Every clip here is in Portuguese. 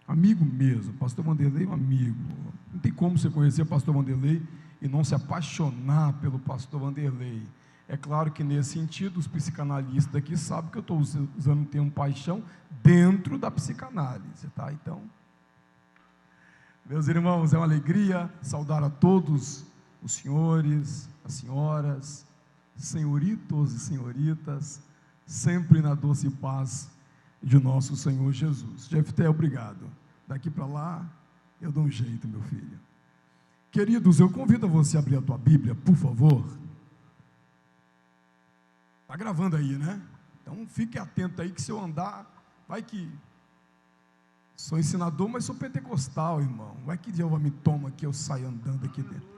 amigo mesmo. Pastor Vanderlei é um amigo. Não tem como você conhecer o pastor Vanderlei e não se apaixonar pelo pastor Vanderlei. É claro que nesse sentido, os psicanalistas aqui sabem que eu estou usando o termo paixão dentro da psicanálise, tá? Então, meus irmãos, é uma alegria saudar a todos os senhores, as senhoras, senhoritos e senhoritas, sempre na doce paz de nosso Senhor Jesus. Jefté, obrigado. Daqui para lá, eu dou um jeito, meu filho. Queridos, eu convido a você a abrir a tua Bíblia, por favor. Está gravando aí, né? Então fique atento aí que se eu andar, vai que... Sou ensinador, mas sou pentecostal, irmão. Vai que Deus me toma que eu saio andando aqui dentro.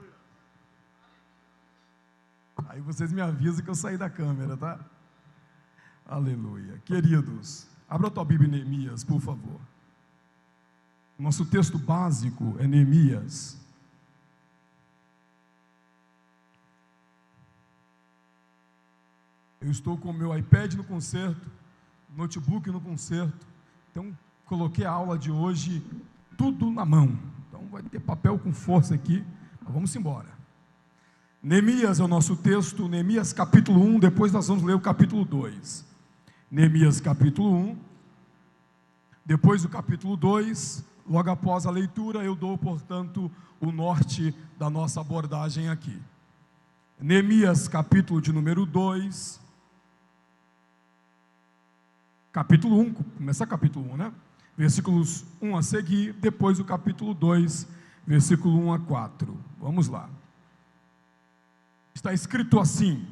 Aí vocês me avisam que eu saí da câmera, tá? Aleluia. Queridos, abra a tua Bíblia em Neemias, por favor. Nosso texto básico é Neemias. Eu estou com o meu iPad no concerto, notebook no concerto, então coloquei a aula de hoje tudo na mão. Então vai ter papel com força aqui, mas vamos embora. Neemias é o nosso texto, Neemias capítulo 1, depois nós vamos ler o capítulo 2. Neemias capítulo 1, depois do capítulo 2, logo após a leitura, eu dou, portanto, o norte da nossa abordagem aqui. Neemias capítulo de número 2, capítulo 1, começar capítulo 1, né? Versículos 1 a seguir, depois o capítulo 2, versículo 1 a 4. Vamos lá. Está escrito assim: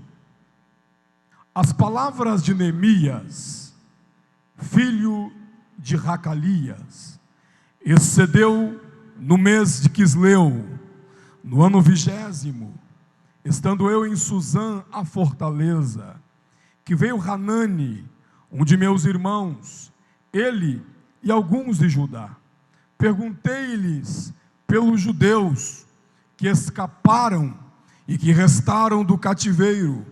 as palavras de Neemias, filho de Racalias, excedeu no mês de Quisleu, no ano 20º, estando eu em Suzã, a fortaleza, que veio Hanani, um de meus irmãos, ele e alguns de Judá. Perguntei-lhes pelos judeus que escaparam e que restaram do cativeiro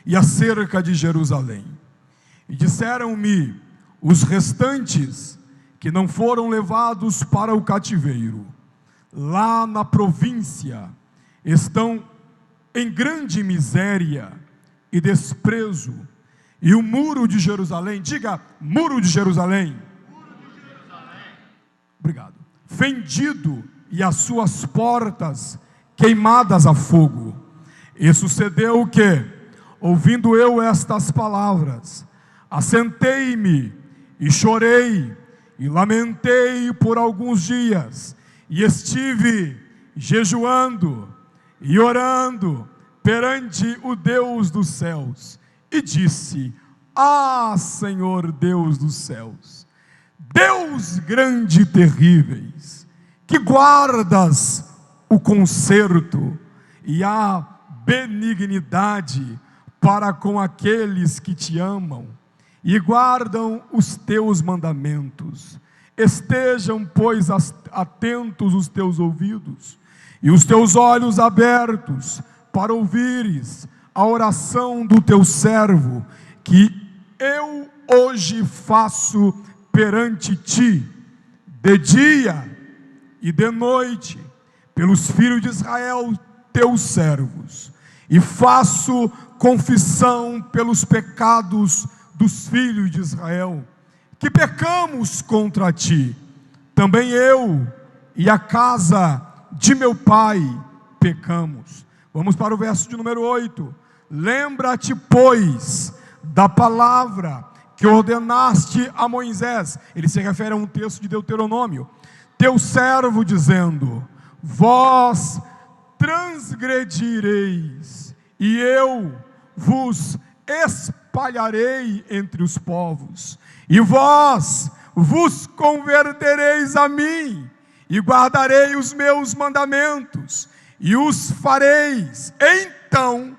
e acerca de Jerusalém. E disseram-me os restantes que não foram levados para o cativeiro, lá na província, estão em grande miséria e desprezo, e o muro de Jerusalém, diga, muro de Jerusalém, obrigado, fendido, e as suas portas queimadas a fogo. E sucedeu que, ouvindo eu estas palavras, assentei-me e chorei e lamentei por alguns dias, e estive jejuando e orando perante o Deus dos céus, e disse: ah, Senhor Deus dos céus, Deus grande e terríveis, que guardas o conserto e a benignidade para com aqueles que te amam e guardam os teus mandamentos. Estejam, pois, atentos os teus ouvidos e os teus olhos abertos para ouvires a oração do teu servo, que eu hoje faço perante ti, de dia e de noite, pelos filhos de Israel, teus servos, e faço confissão pelos pecados dos filhos de Israel, que pecamos contra ti, também eu e a casa de meu pai pecamos. Vamos para o verso de número 8. Lembra-te, pois, da palavra que ordenaste a Moisés. Ele se refere a um texto de Deuteronômio, teu servo, dizendo: vós transgredireis, e eu vos espalharei entre os povos, e vós vos convertereis a mim, e guardarei os meus mandamentos, e os fareis. Então,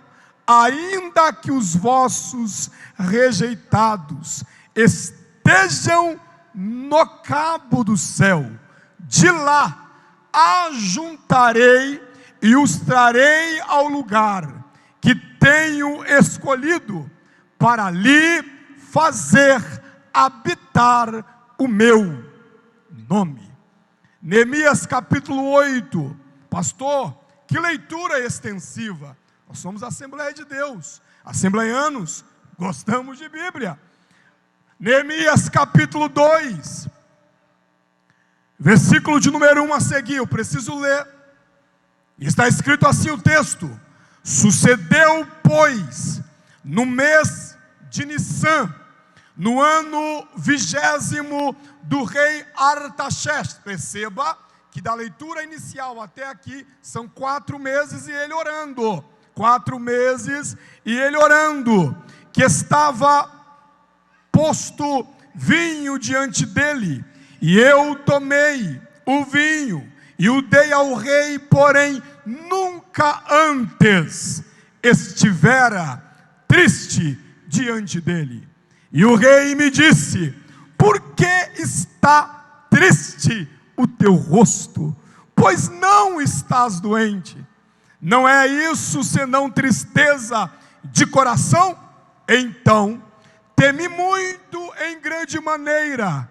ainda que os vossos rejeitados estejam no cabo do céu, de lá ajuntarei e os trarei ao lugar que tenho escolhido, para ali fazer habitar o meu nome. Neemias capítulo 8. Pastor, que leitura extensiva. Nós somos a Assembleia de Deus, assembleianos, gostamos de Bíblia. Neemias capítulo 2, versículo de número 1 a seguir, eu preciso ler. Está escrito assim o texto: sucedeu, pois, no mês de Nissan, no ano 20º do rei Artaxerxes. Perceba que da leitura inicial até aqui são 4 meses e ele orando. 4 meses e ele orando, que estava posto vinho diante dele, e eu tomei o vinho e o dei ao rei, porém nunca antes estivera triste diante dele. E o rei me disse: por que está triste o teu rosto? Pois não estás doente. Não é isso senão tristeza de coração? Então temi muito em grande maneira,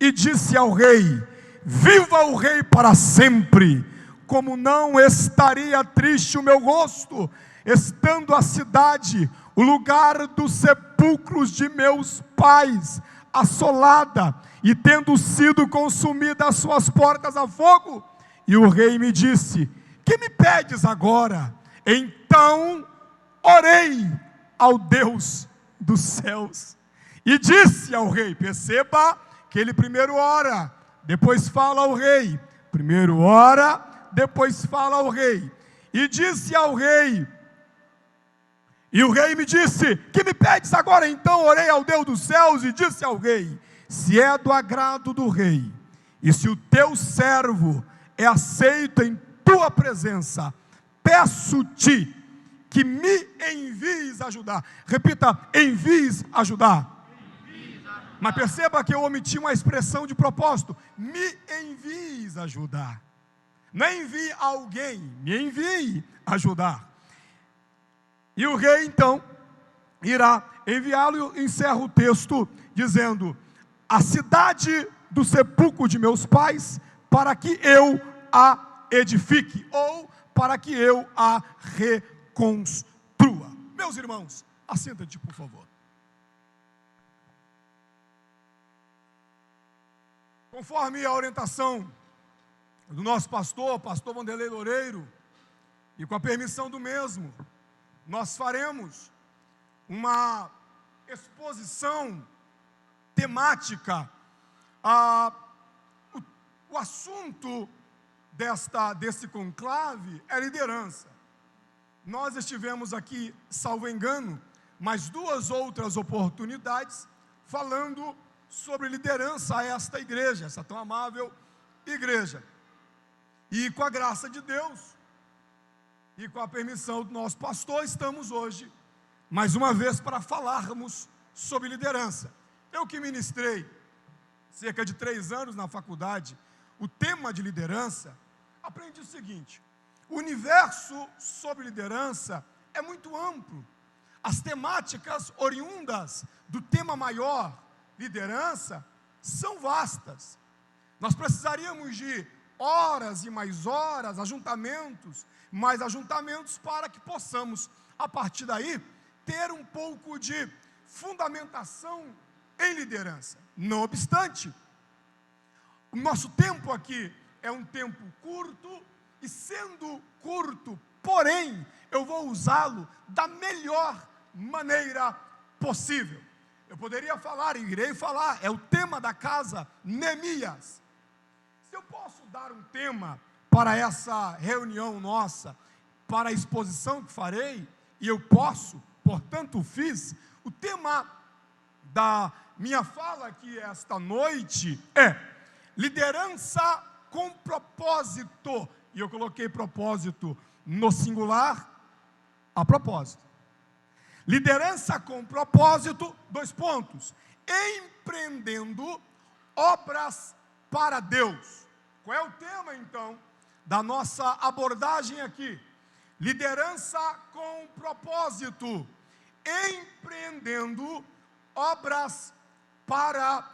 e disse ao rei: viva o rei para sempre. Como não estaria triste o meu rosto, estando a cidade, o lugar dos sepulcros de meus pais, assolada, e tendo sido consumida as suas portas a fogo? E o rei me disse: que me pedes agora? Então orei ao Deus dos céus, e disse ao rei. Perceba que ele primeiro ora, depois fala ao rei. Primeiro ora, depois fala ao rei. E disse ao rei, e o rei me disse: que me pedes agora? Então orei ao Deus dos céus e disse ao rei: se é do agrado do rei, e se o teu servo é aceito em tua presença, peço-te que me envies ajudar. Repita: envies ajudar. Mas perceba que eu omiti uma expressão de propósito: me envies ajudar. Não envie alguém, me envie ajudar. E o rei então irá enviá-lo. E encerra o texto dizendo: a cidade do sepulcro de meus pais, para que eu a edifique, ou para que eu a reconstrua. Meus irmãos, assenta-te, por favor. Conforme a orientação do nosso pastor Vanderlei Loureiro, e com a permissão do mesmo, nós faremos uma exposição temática. O assunto desse conclave é liderança. Nós estivemos aqui, salvo engano, mais 2 outras oportunidades, falando sobre liderança a esta igreja, essa tão amável igreja. E com a graça de Deus, e com a permissão do nosso pastor, estamos hoje, mais uma vez, para falarmos sobre liderança. Eu que ministrei cerca de 3 anos na faculdade o tema de liderança, aprendi o seguinte: o universo sobre liderança é muito amplo. As temáticas oriundas do tema maior, liderança, são vastas. Nós precisaríamos de horas e mais horas, ajuntamentos, mais ajuntamentos, para que possamos, a partir daí, ter um pouco de fundamentação em liderança. Não obstante, o nosso tempo aqui é um tempo curto, e sendo curto, porém, eu vou usá-lo da melhor maneira possível. Eu poderia falar, e irei falar, é o tema da casa, Neemias. Se eu posso dar um tema para essa reunião nossa, para a exposição que farei, e eu posso, portanto fiz, o tema da minha fala aqui esta noite é liderança com propósito. E eu coloquei propósito no singular, a propósito. Liderança com propósito, 2 pontos. Empreendendo obras para Deus. Qual é o tema, então, da nossa abordagem aqui? Liderança com propósito. Empreendendo obras para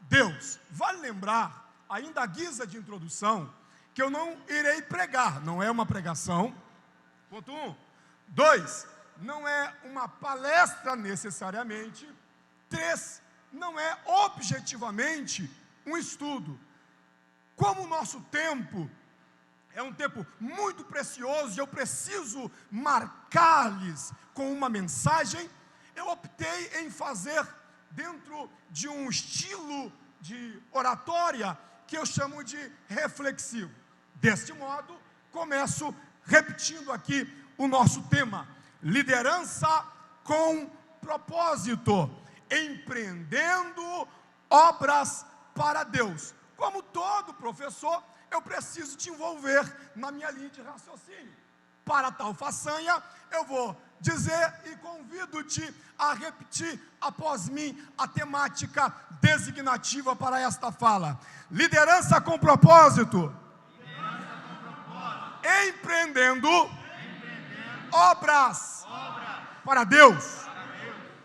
Deus. Vale lembrar ainda à guisa de introdução, que eu não irei pregar, não é uma pregação, ponto 1. 2, não é uma palestra necessariamente. 3, não é objetivamente um estudo. Como o nosso tempo é um tempo muito precioso e eu preciso marcar-lhes com uma mensagem, eu optei em fazer dentro de um estilo de oratória que eu chamo de reflexivo. Deste modo, começo repetindo aqui o nosso tema: liderança com propósito, empreendendo obras para Deus. Como todo professor, eu preciso te envolver na minha linha de raciocínio. Para tal façanha, eu vou dizer e convido-te a repetir após mim a temática designativa para esta fala: liderança com propósito, empreendendo obras para Deus.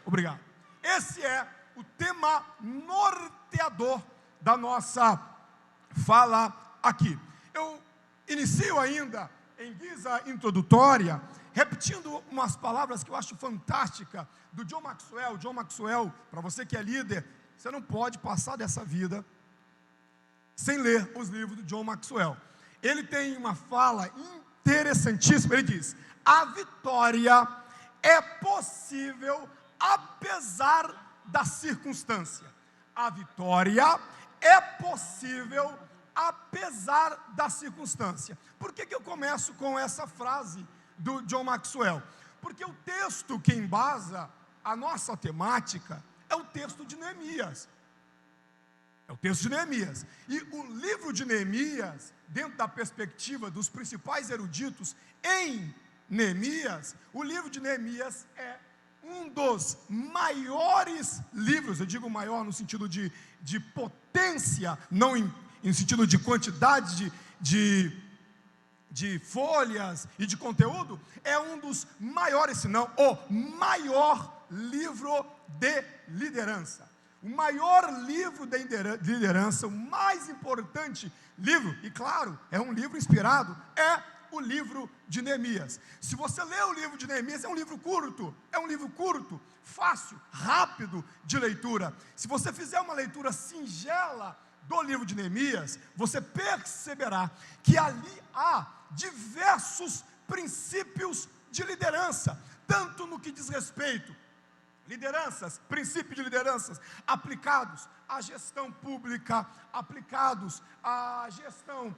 Obrigado. Esse é o tema norteador da nossa fala aqui. Eu inicio ainda em guisa introdutória, repetindo umas palavras que eu acho fantásticas do John Maxwell. John Maxwell, para você que é líder, você não pode passar dessa vida sem ler os livros do John Maxwell. Ele tem uma fala interessantíssima. Ele diz: a vitória é possível apesar da circunstância. A vitória é possível apesar da circunstância. Por que eu começo com essa frase do John Maxwell? Porque o texto que embasa a nossa temática é o texto de Neemias. É o texto de Neemias. E o livro de Neemias, dentro da perspectiva dos principais eruditos em Neemias, o livro de Neemias é um dos maiores livros. Eu digo maior no sentido de potência, não em sentido de quantidade de folhas e de conteúdo. É um dos maiores, se não o maior livro de liderança. O maior livro de liderança, o mais importante livro, e claro, é um livro inspirado, é o livro de Neemias. Se você lê o livro de Neemias, é um livro curto, fácil, rápido de leitura. Se você fizer uma leitura singela do livro de Neemias, você perceberá que ali há diversos princípios de liderança, tanto no que diz respeito princípios de lideranças aplicados à gestão pública, aplicados à gestão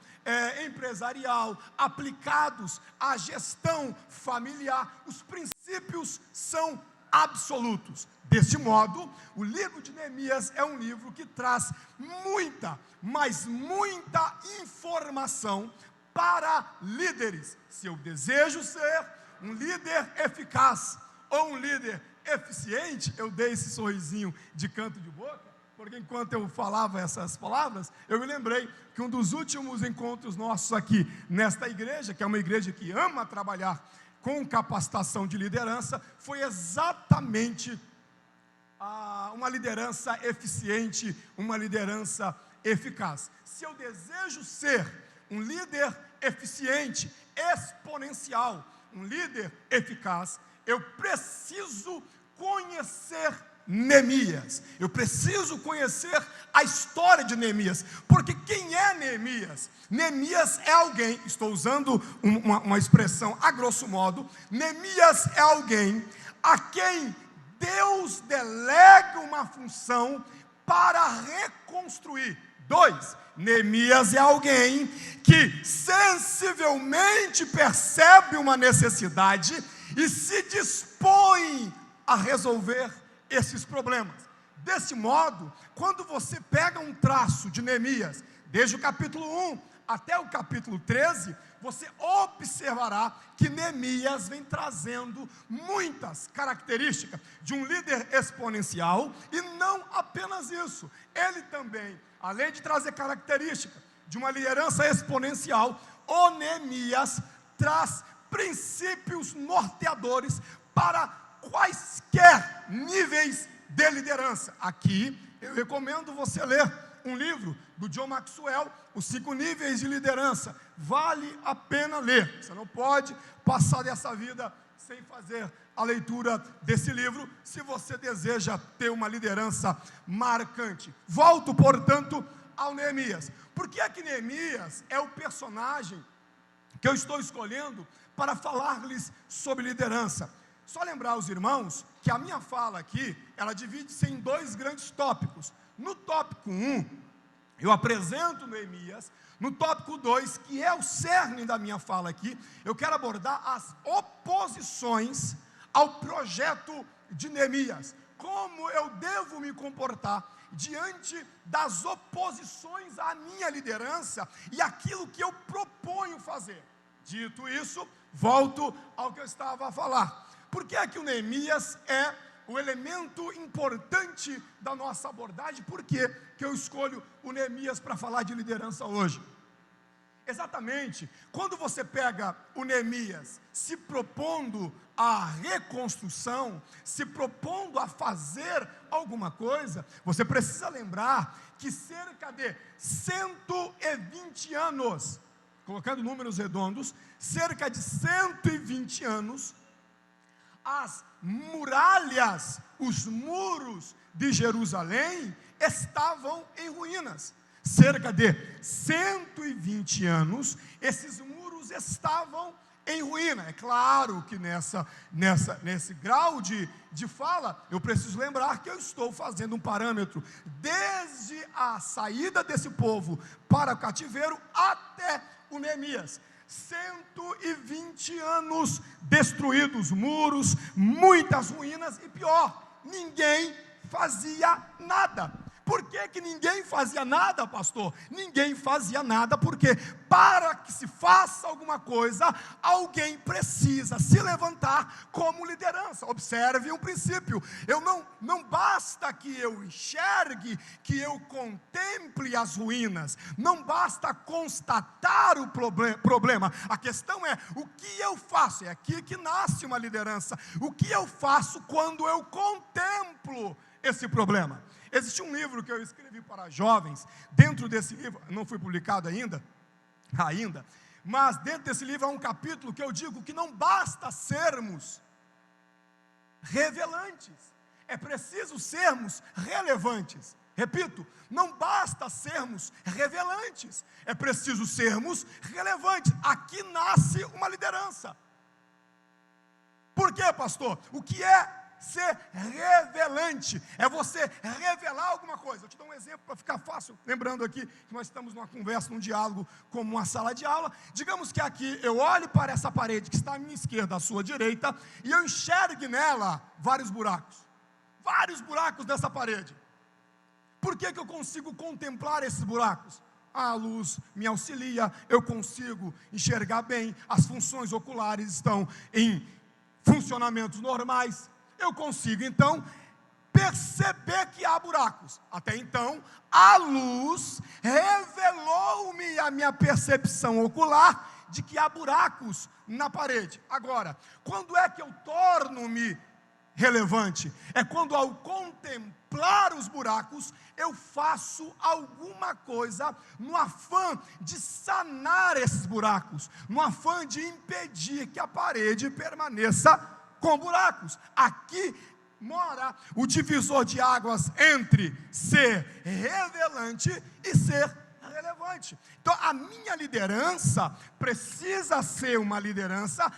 empresarial, aplicados à gestão familiar. Os princípios são absolutos. Deste modo, o livro de Neemias é um livro que traz muita, mas muita informação para líderes. Se eu desejo ser um líder eficaz ou um líder eficiente, eu dei esse sorrisinho de canto de boca, porque enquanto eu falava essas palavras, eu me lembrei que um dos últimos encontros nossos aqui nesta igreja, que é uma igreja que ama trabalhar com capacitação de liderança, foi exatamente uma liderança eficiente, uma liderança eficaz. Se eu desejo ser um líder eficiente, exponencial, um líder eficaz, eu preciso conhecer Neemias, eu preciso conhecer a história de Neemias, porque quem é Neemias? Neemias é alguém, estou usando uma expressão a grosso modo, Neemias é alguém a quem Deus delega uma função para reconstruir. 2, Neemias é alguém que sensivelmente percebe uma necessidade e se dispõe a resolver esses problemas. Desse modo, quando você pega um traço de Neemias, desde o capítulo 1 até o capítulo 13, você observará que Neemias vem trazendo muitas características de um líder exponencial, e não apenas isso, ele também, além de trazer características de uma liderança exponencial, o Neemias traz princípios norteadores para quaisquer níveis de liderança. Aqui eu recomendo você ler um livro do John Maxwell, Os 5 Níveis de Liderança. Vale a pena ler. Você não pode passar dessa vida sem fazer a leitura desse livro, se você deseja ter uma liderança marcante. Volto, portanto, ao Neemias. Por que é que Neemias é o personagem que eu estou escolhendo para falar-lhes sobre liderança? Só lembrar aos irmãos que a minha fala aqui, ela divide-se em 2 grandes tópicos. No tópico 1, eu apresento Neemias. No tópico 2, que é o cerne da minha fala aqui, eu quero abordar as oposições ao projeto de Neemias. Como eu devo me comportar diante das oposições à minha liderança e aquilo que eu proponho fazer. Dito isso, volto ao que eu estava a falar. Por que é que o Neemias é o elemento importante da nossa abordagem? Por que eu escolho o Neemias para falar de liderança hoje? Exatamente, quando você pega o Neemias se propondo a reconstrução, se propondo a fazer alguma coisa, você precisa lembrar que cerca de 120 anos, colocando números redondos, cerca de 120 anos, as muralhas, os muros de Jerusalém estavam em ruínas. Cerca de 120 anos, esses muros estavam em ruína. É claro que nesse grau de fala, eu preciso lembrar que eu estou fazendo um parâmetro desde a saída desse povo para o cativeiro até o Neemias. 120 anos destruídos, muros, muitas ruínas e pior, ninguém fazia nada. Por que ninguém fazia nada, pastor? Ninguém fazia nada porque para que se faça alguma coisa, alguém precisa se levantar como liderança. Observe um princípio. Não basta que eu enxergue, que eu contemple as ruínas. Não basta constatar o problema. A questão é, o que eu faço? É aqui que nasce uma liderança. O que eu faço quando eu contemplo esse problema? Existe um livro que eu escrevi para jovens. Dentro desse livro, não foi publicado ainda, mas dentro desse livro há um capítulo que eu digo que não basta sermos revelantes, é preciso sermos relevantes. Repito, não basta sermos revelantes, é preciso sermos relevantes. Aqui nasce uma liderança. Por quê, pastor? O que é ser revelante? É você revelar alguma coisa. Eu te dou um exemplo para ficar fácil, lembrando aqui que nós estamos numa conversa, num diálogo, como uma sala de aula. Digamos que aqui eu olhe para essa parede que está à minha esquerda, à sua direita, e eu enxergue nela vários buracos dessa parede. Por que eu consigo contemplar esses buracos? A luz me auxilia, eu consigo enxergar bem, as funções oculares estão em funcionamentos normais. Eu consigo, então, perceber que há buracos. Até então, a luz revelou-me a minha percepção ocular de que há buracos na parede. Agora, quando é que eu torno-me relevante? É quando, ao contemplar os buracos, eu faço alguma coisa no afã de sanar esses buracos, no afã de impedir que a parede permaneça com buracos. Aqui mora o divisor de águas entre ser revelante e ser relevante. Então, a minha liderança precisa ser uma liderança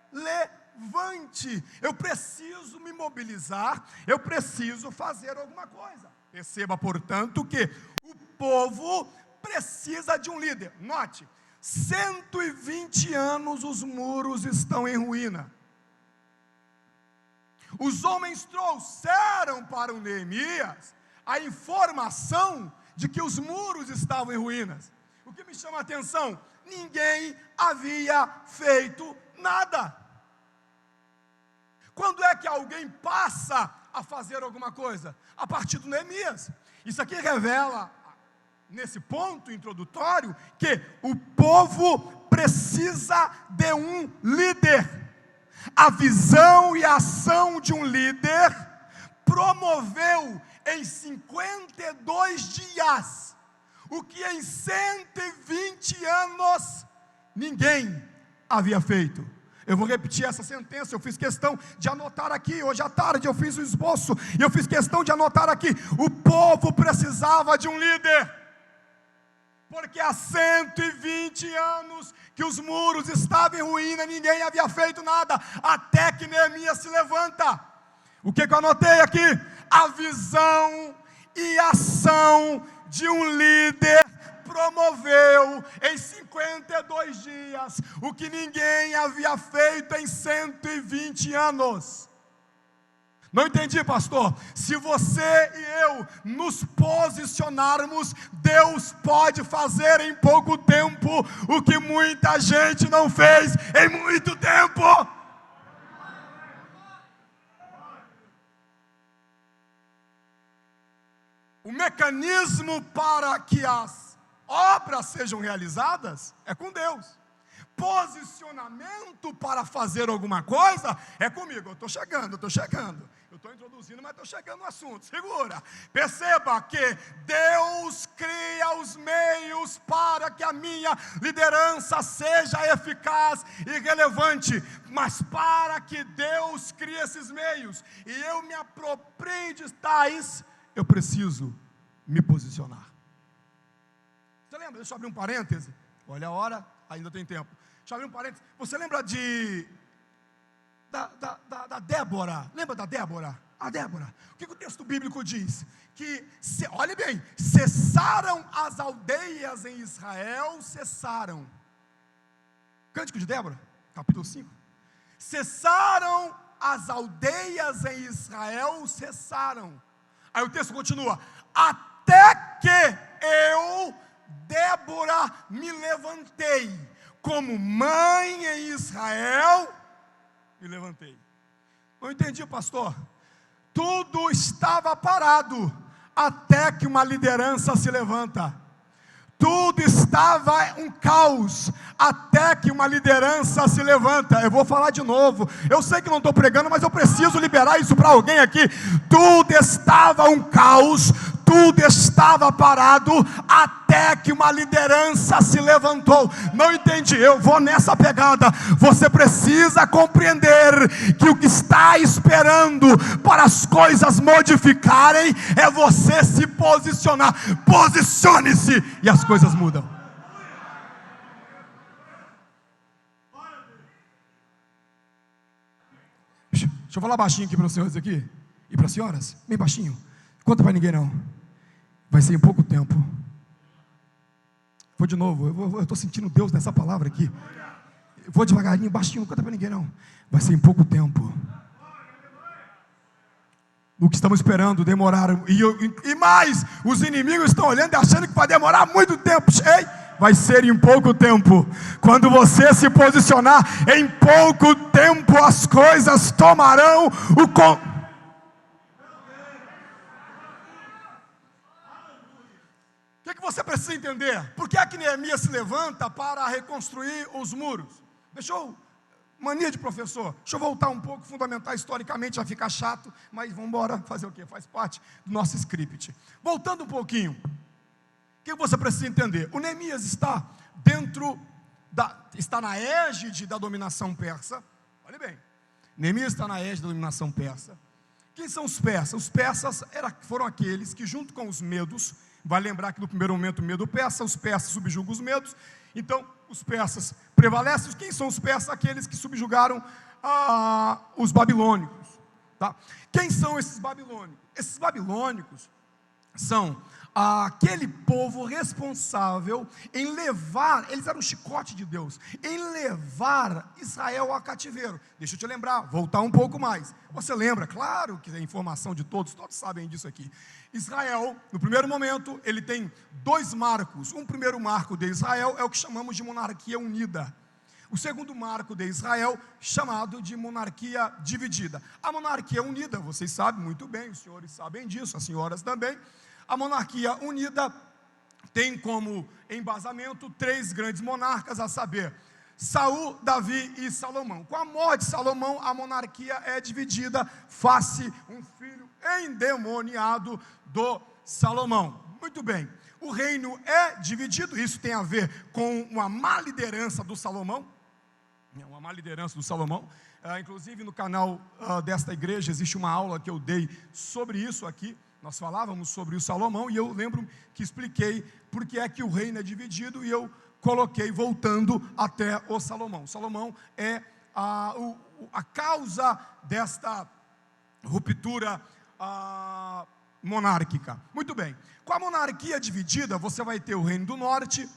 relevante. Eu preciso me mobilizar, eu preciso fazer alguma coisa. Perceba, portanto, que o povo precisa de um líder. Note, 120 anos os muros estão em ruína. Os homens trouxeram para o Neemias a informação de que os muros estavam em ruínas. O que me chama a atenção? Ninguém havia feito nada. Quando é que alguém passa a fazer alguma coisa? A partir do Neemias. Isso aqui revela, nesse ponto introdutório, que o povo precisa de um líder. A visão e a ação de um líder promoveu em 52 dias, o que em 120 anos ninguém havia feito. Eu vou repetir essa sentença, eu fiz questão de anotar aqui, hoje à tarde eu fiz o esboço, e eu fiz questão de anotar aqui, o povo precisava de um líder, porque há 120 anos que os muros estavam em ruína, ninguém havia feito nada, até que Neemias se levanta. O que eu anotei aqui? A visão e ação de um líder promoveu em 52 dias o que ninguém havia feito em 120 anos. Não entendi, pastor. Se você e eu nos posicionarmos, Deus pode fazer em pouco tempo o que muita gente não fez em muito tempo. O mecanismo para que as obras sejam realizadas é com Deus. Posicionamento para fazer alguma coisa é comigo. Eu estou chegando. Eu estou introduzindo, mas estou chegando no assunto. Segura. Perceba que Deus cria os meios para que a minha liderança seja eficaz e relevante. Mas para que Deus crie esses meios e eu me aproprie de tais, eu preciso me posicionar. Você lembra? Deixa eu abrir um parêntese. Olha a hora, ainda tem tempo. Deixa eu abrir um parêntese. Você lembra da Débora? Lembra da Débora? A Débora. O que o texto bíblico diz? Que, olhe bem, cessaram as aldeias em Israel, cessaram. Cântico de Débora, capítulo 5. Cessaram as aldeias em Israel, cessaram. Aí o texto continua: até que eu, Débora, me levantei, como mãe em Israel, me levantei. Não entendi, pastor. Tudo estava parado, até que uma liderança se levanta. Tudo estava um caos, até que uma liderança se levanta. Eu vou falar de novo. Eu sei que não estou pregando, mas eu preciso liberar isso para alguém aqui. Tudo estava um caos, tudo estava parado, até que uma liderança se levantou. Não entendi, eu vou nessa pegada. Você precisa compreender que o que está esperando para as coisas modificarem é você se posicionar. Posicione-se e as coisas mudam. Deixa eu falar baixinho aqui para os senhores aqui e para as senhoras, bem baixinho. Conta para ninguém não. Vai ser em pouco tempo. Vou de novo, eu estou sentindo Deus nessa palavra aqui. Eu vou devagarinho, baixinho, não conta para ninguém não. Vai ser em pouco tempo. O que estamos esperando demoraram. E mais, os inimigos estão olhando e achando que vai demorar muito tempo. Ei, vai ser em pouco tempo. Quando você se posicionar, em pouco tempo as coisas tomarão o O que você precisa entender? Por que é que Neemias se levanta para reconstruir os muros? Mania de professor, deixa eu voltar um pouco, fundamentar historicamente, vai ficar chato, mas vamos embora, fazer o quê? Faz parte do nosso script. Voltando um pouquinho, o que você precisa entender? O Neemias está está na égide da dominação persa. Olha bem, Neemias está na égide da dominação persa. Quem são os persas? Os persas foram aqueles que, junto com os medos, vai lembrar que no primeiro momento o medo persa, os persas subjugam os medos, então os persas prevalecem. Quem são os persas? Aqueles que subjugaram os babilônicos, tá? Quem são esses babilônicos? Esses babilônicos são aquele povo responsável em levar, eles eram o chicote de Deus, em levar Israel a cativeiro. Deixa eu te lembrar, voltar um pouco mais. Você lembra? Claro que é informação de todos sabem disso aqui. Israel, no primeiro momento, ele tem dois marcos. Um primeiro marco de Israel é o que chamamos de monarquia unida. O segundo marco de Israel, chamado de monarquia dividida. A monarquia unida, vocês sabem muito bem, os senhores sabem disso, as senhoras também. A monarquia unida tem como embasamento três grandes monarcas, a saber, Saul, Davi e Salomão. Com a morte de Salomão, a monarquia é dividida, face um filho endemoniado do Salomão. Muito bem, o reino é dividido, isso tem a ver com uma má liderança do Salomão, inclusive no canal desta igreja existe uma aula que eu dei sobre isso aqui. Nós falávamos sobre o Salomão e eu lembro que expliquei porque é que o reino é dividido e eu coloquei voltando até o Salomão. Salomão é a causa desta ruptura monárquica. Muito bem, com a monarquia dividida, você vai ter o reino do norte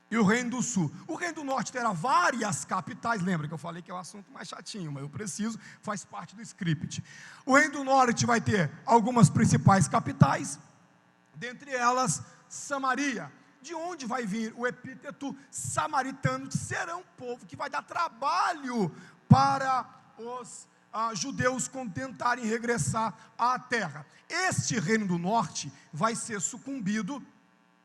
e o reino do sul. O reino do norte terá várias capitais. Lembra que eu falei que é o assunto mais chatinho, mas eu preciso, faz parte do script. O reino do norte vai ter algumas principais capitais, dentre elas Samaria, de onde vai vir o epíteto samaritano. Será um povo que vai dar trabalho para os judeus quando tentarem regressar à terra. Este reino do norte vai ser sucumbido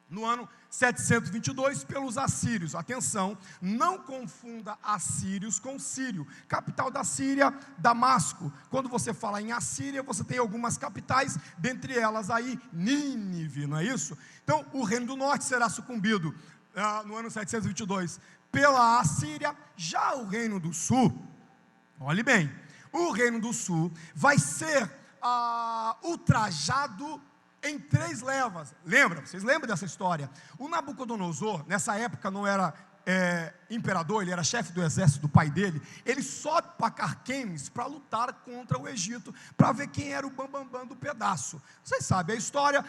no ano 722 pelos assírios. Atenção, não confunda assírios com Sírio. Capital da Síria, Damasco. Quando você fala em Assíria, você tem algumas capitais, dentre elas aí Nínive, não é isso? Então, o reino do norte será sucumbido no ano 722 pela Assíria. Já o reino do sul, olhe bem, o reino do sul vai ser ultrajado em 3 levas. Vocês lembram dessa história? O Nabucodonosor, nessa época não era imperador, ele era chefe do exército do pai dele. Ele sobe para Carquemes para lutar contra o Egito, para ver quem era o bambambam do pedaço. Vocês sabem a história.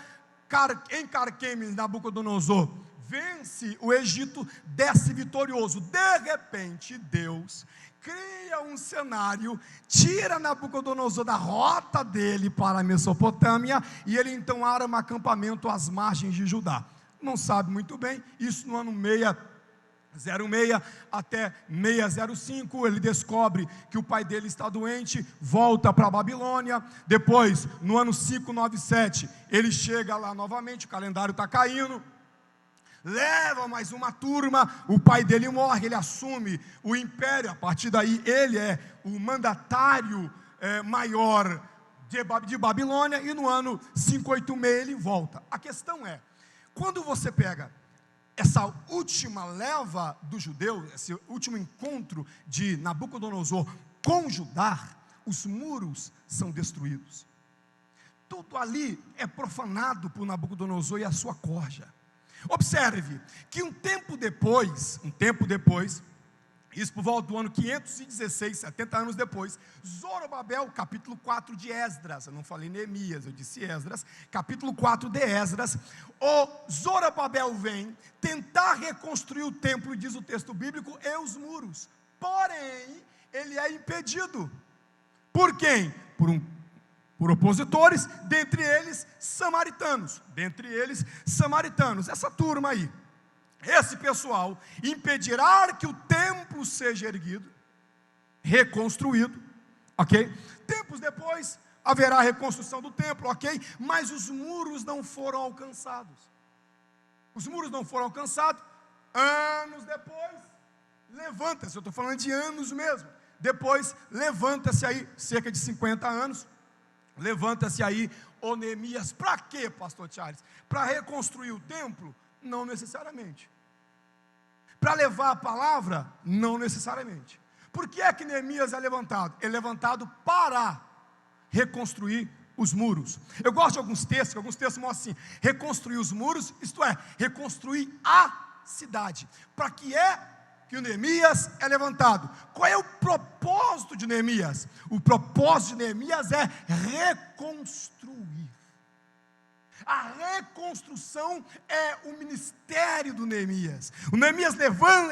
Em Carquemes, Nabucodonosor vence o Egito, desce vitorioso. De repente, Deus cria um cenário, tira Nabucodonosor da rota dele para a Mesopotâmia, e ele então arma acampamento às margens de Judá. Não sabe muito bem, isso no ano 606 até 605, ele descobre que o pai dele está doente, volta para a Babilônia. Depois, no ano 597, ele chega lá novamente, o calendário está caindo, leva mais uma turma, o pai dele morre, ele assume o império. A partir daí ele é o mandatário maior de Babilônia, e no ano 586 ele volta. A questão é, quando você pega essa última leva do judeu, esse último encontro de Nabucodonosor com Judá, os muros são destruídos, tudo ali é profanado por Nabucodonosor e a sua corja. Observe que um tempo depois, isso por volta do ano 516, 70 anos depois, Zorobabel, capítulo 4 de Esdras, eu não falei Neemias, eu disse Esdras, capítulo 4 de Esdras, o Zorobabel vem tentar reconstruir o templo, diz o texto bíblico, e os muros, porém, ele é impedido. Por quem? Por opositores, dentre eles samaritanos, essa turma aí, esse pessoal impedirá que o templo seja erguido, reconstruído, ok? Tempos depois, haverá a reconstrução do templo, ok? Mas os muros não foram alcançados, anos depois, levanta-se, eu estou falando de anos mesmo, depois levanta-se aí, cerca de 50 anos, levanta-se aí o Neemias. Para quê, pastor Charles? Para reconstruir o templo? Não necessariamente. Para levar a palavra? Não necessariamente. Por que é que Neemias é levantado? É levantado para reconstruir os muros. Eu gosto de alguns textos mostram assim, reconstruir os muros, isto é, reconstruir a cidade. Para que é que o Neemias é levantado? Qual é o propósito de Neemias? O propósito de Neemias é reconstruir. A reconstrução é o ministério do Neemias. O Neemias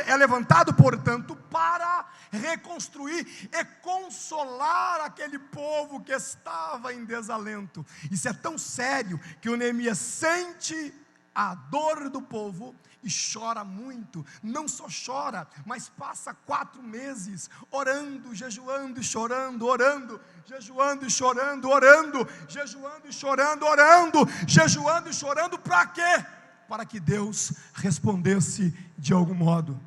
é levantado, portanto, para reconstruir e consolar aquele povo que estava em desalento. Isso é tão sério que o Neemias sente a dor do povo e chora muito. Não só chora, mas passa 4 meses orando, jejuando e chorando, orando, jejuando e chorando, orando, jejuando e chorando, orando, jejuando e chorando. Para quê? Para que Deus respondesse de algum modo.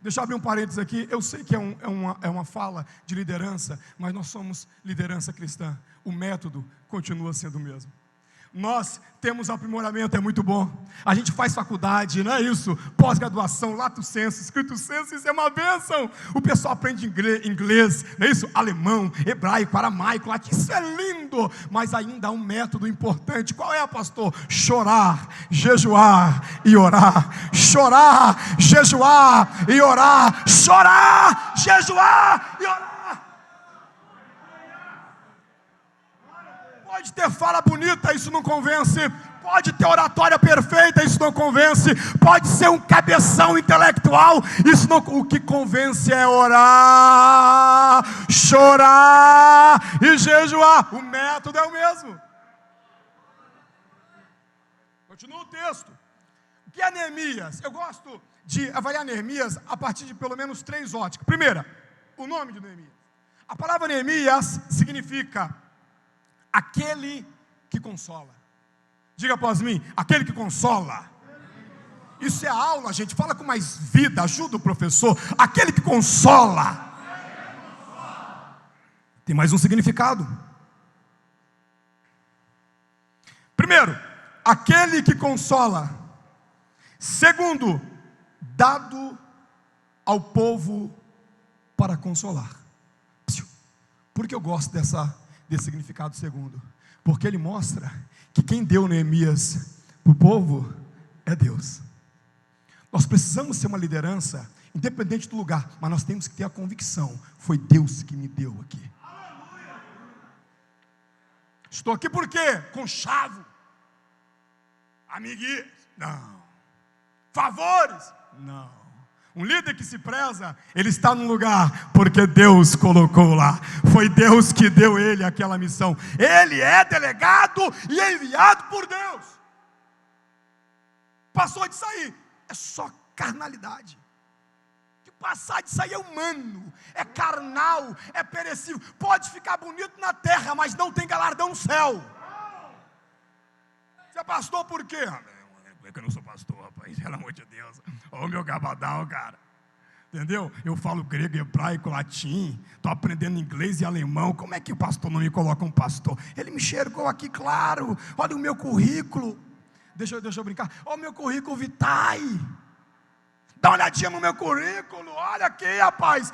Deixa eu abrir um parênteses aqui. Eu sei que é uma fala de liderança, mas nós somos liderança cristã. O método continua sendo o mesmo. Nós temos aprimoramento, é muito bom. A gente faz faculdade, não é isso? Pós-graduação, lato sensu, escrito sensu, isso é uma bênção. O pessoal aprende inglês, não é isso? Alemão, hebraico, aramaico, latim, isso é lindo. Mas ainda há um método importante. Qual é, pastor? Chorar, jejuar e orar. Chorar, jejuar e orar. Chorar, jejuar e orar. Pode ter fala bonita, isso não convence. Pode ter oratória perfeita, isso não convence. Pode ser um cabeção intelectual, isso não. O que convence é orar, chorar e jejuar. O método é o mesmo. Continua o texto. O que é Neemias? Eu gosto de avaliar Neemias a partir de pelo menos 3 óticas. Primeira, o nome de Neemias. A palavra Neemias significa aquele que consola. Diga após mim, aquele que consola. Isso é aula, gente, fala com mais vida, ajuda o professor. Aquele que consola. Tem mais um significado. Primeiro, aquele que consola. Segundo, dado ao povo para consolar. Por que eu gosto desse significado segundo? Porque ele mostra que quem deu Neemias para o povo é Deus. Nós precisamos ser uma liderança independente do lugar, mas nós temos que ter a convicção: foi Deus que me deu aqui. Estou aqui por quê? Conchavo, amiguinhos, não. Favores, não. Um líder que se preza, ele está num lugar porque Deus colocou lá. Foi Deus que deu ele aquela missão. Ele é delegado e enviado por Deus. Passou disso aí, é só carnalidade. Que passar disso aí é humano, é carnal, é perecível. Pode ficar bonito na terra, mas não tem galardão no céu. Você é pastor por quê? É que eu não sou pastor, rapaz, pelo amor de Deus. Ô meu gabadão, cara. Entendeu? Eu falo grego, hebraico, latim. Estou aprendendo inglês e alemão. Como é que o pastor não me coloca um pastor? Ele me enxergou aqui, claro. Olha o meu currículo. Deixa eu brincar. Olha o meu currículo vitae. Dá uma olhadinha no meu currículo, olha aqui, rapaz.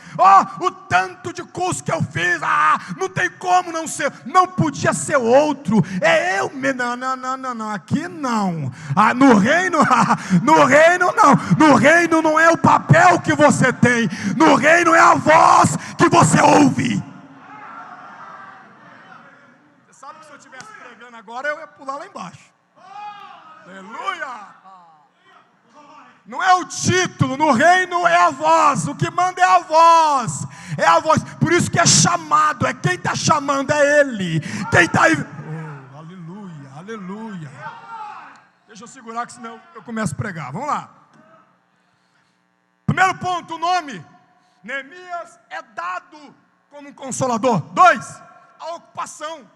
O tanto de curso que eu fiz. Não tem como não ser. Não podia ser outro. É eu. Não, aqui não. No reino não. No reino não é o papel que você tem. No reino é a voz que você ouve. Você sabe que se eu estivesse pregando agora, eu ia pular lá embaixo. Aleluia. Não é o título, no reino é a voz, o que manda é a voz, por isso que é chamado, é quem está chamando, é Ele, quem está aí, aleluia, deixa eu segurar que senão eu começo a pregar, vamos lá. Primeiro ponto, o nome, Neemias é dado como um consolador. 2, a ocupação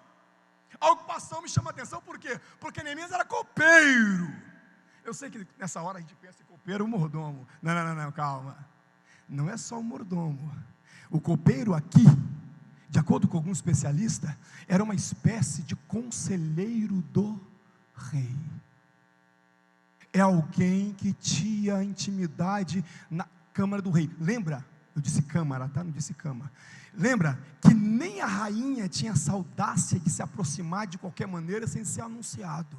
me chama a atenção, por quê? Porque Neemias era copeiro. Eu sei que nessa hora a gente pensa em copeiro, o mordomo. Não, calma. Não é só o mordomo. O copeiro aqui, de acordo com algum especialista, era uma espécie de conselheiro do rei. É alguém que tinha intimidade na câmara do rei. Lembra? Eu disse câmara, tá? Não disse cama. Lembra que nem a rainha tinha essa audácia de se aproximar de qualquer maneira sem ser anunciado.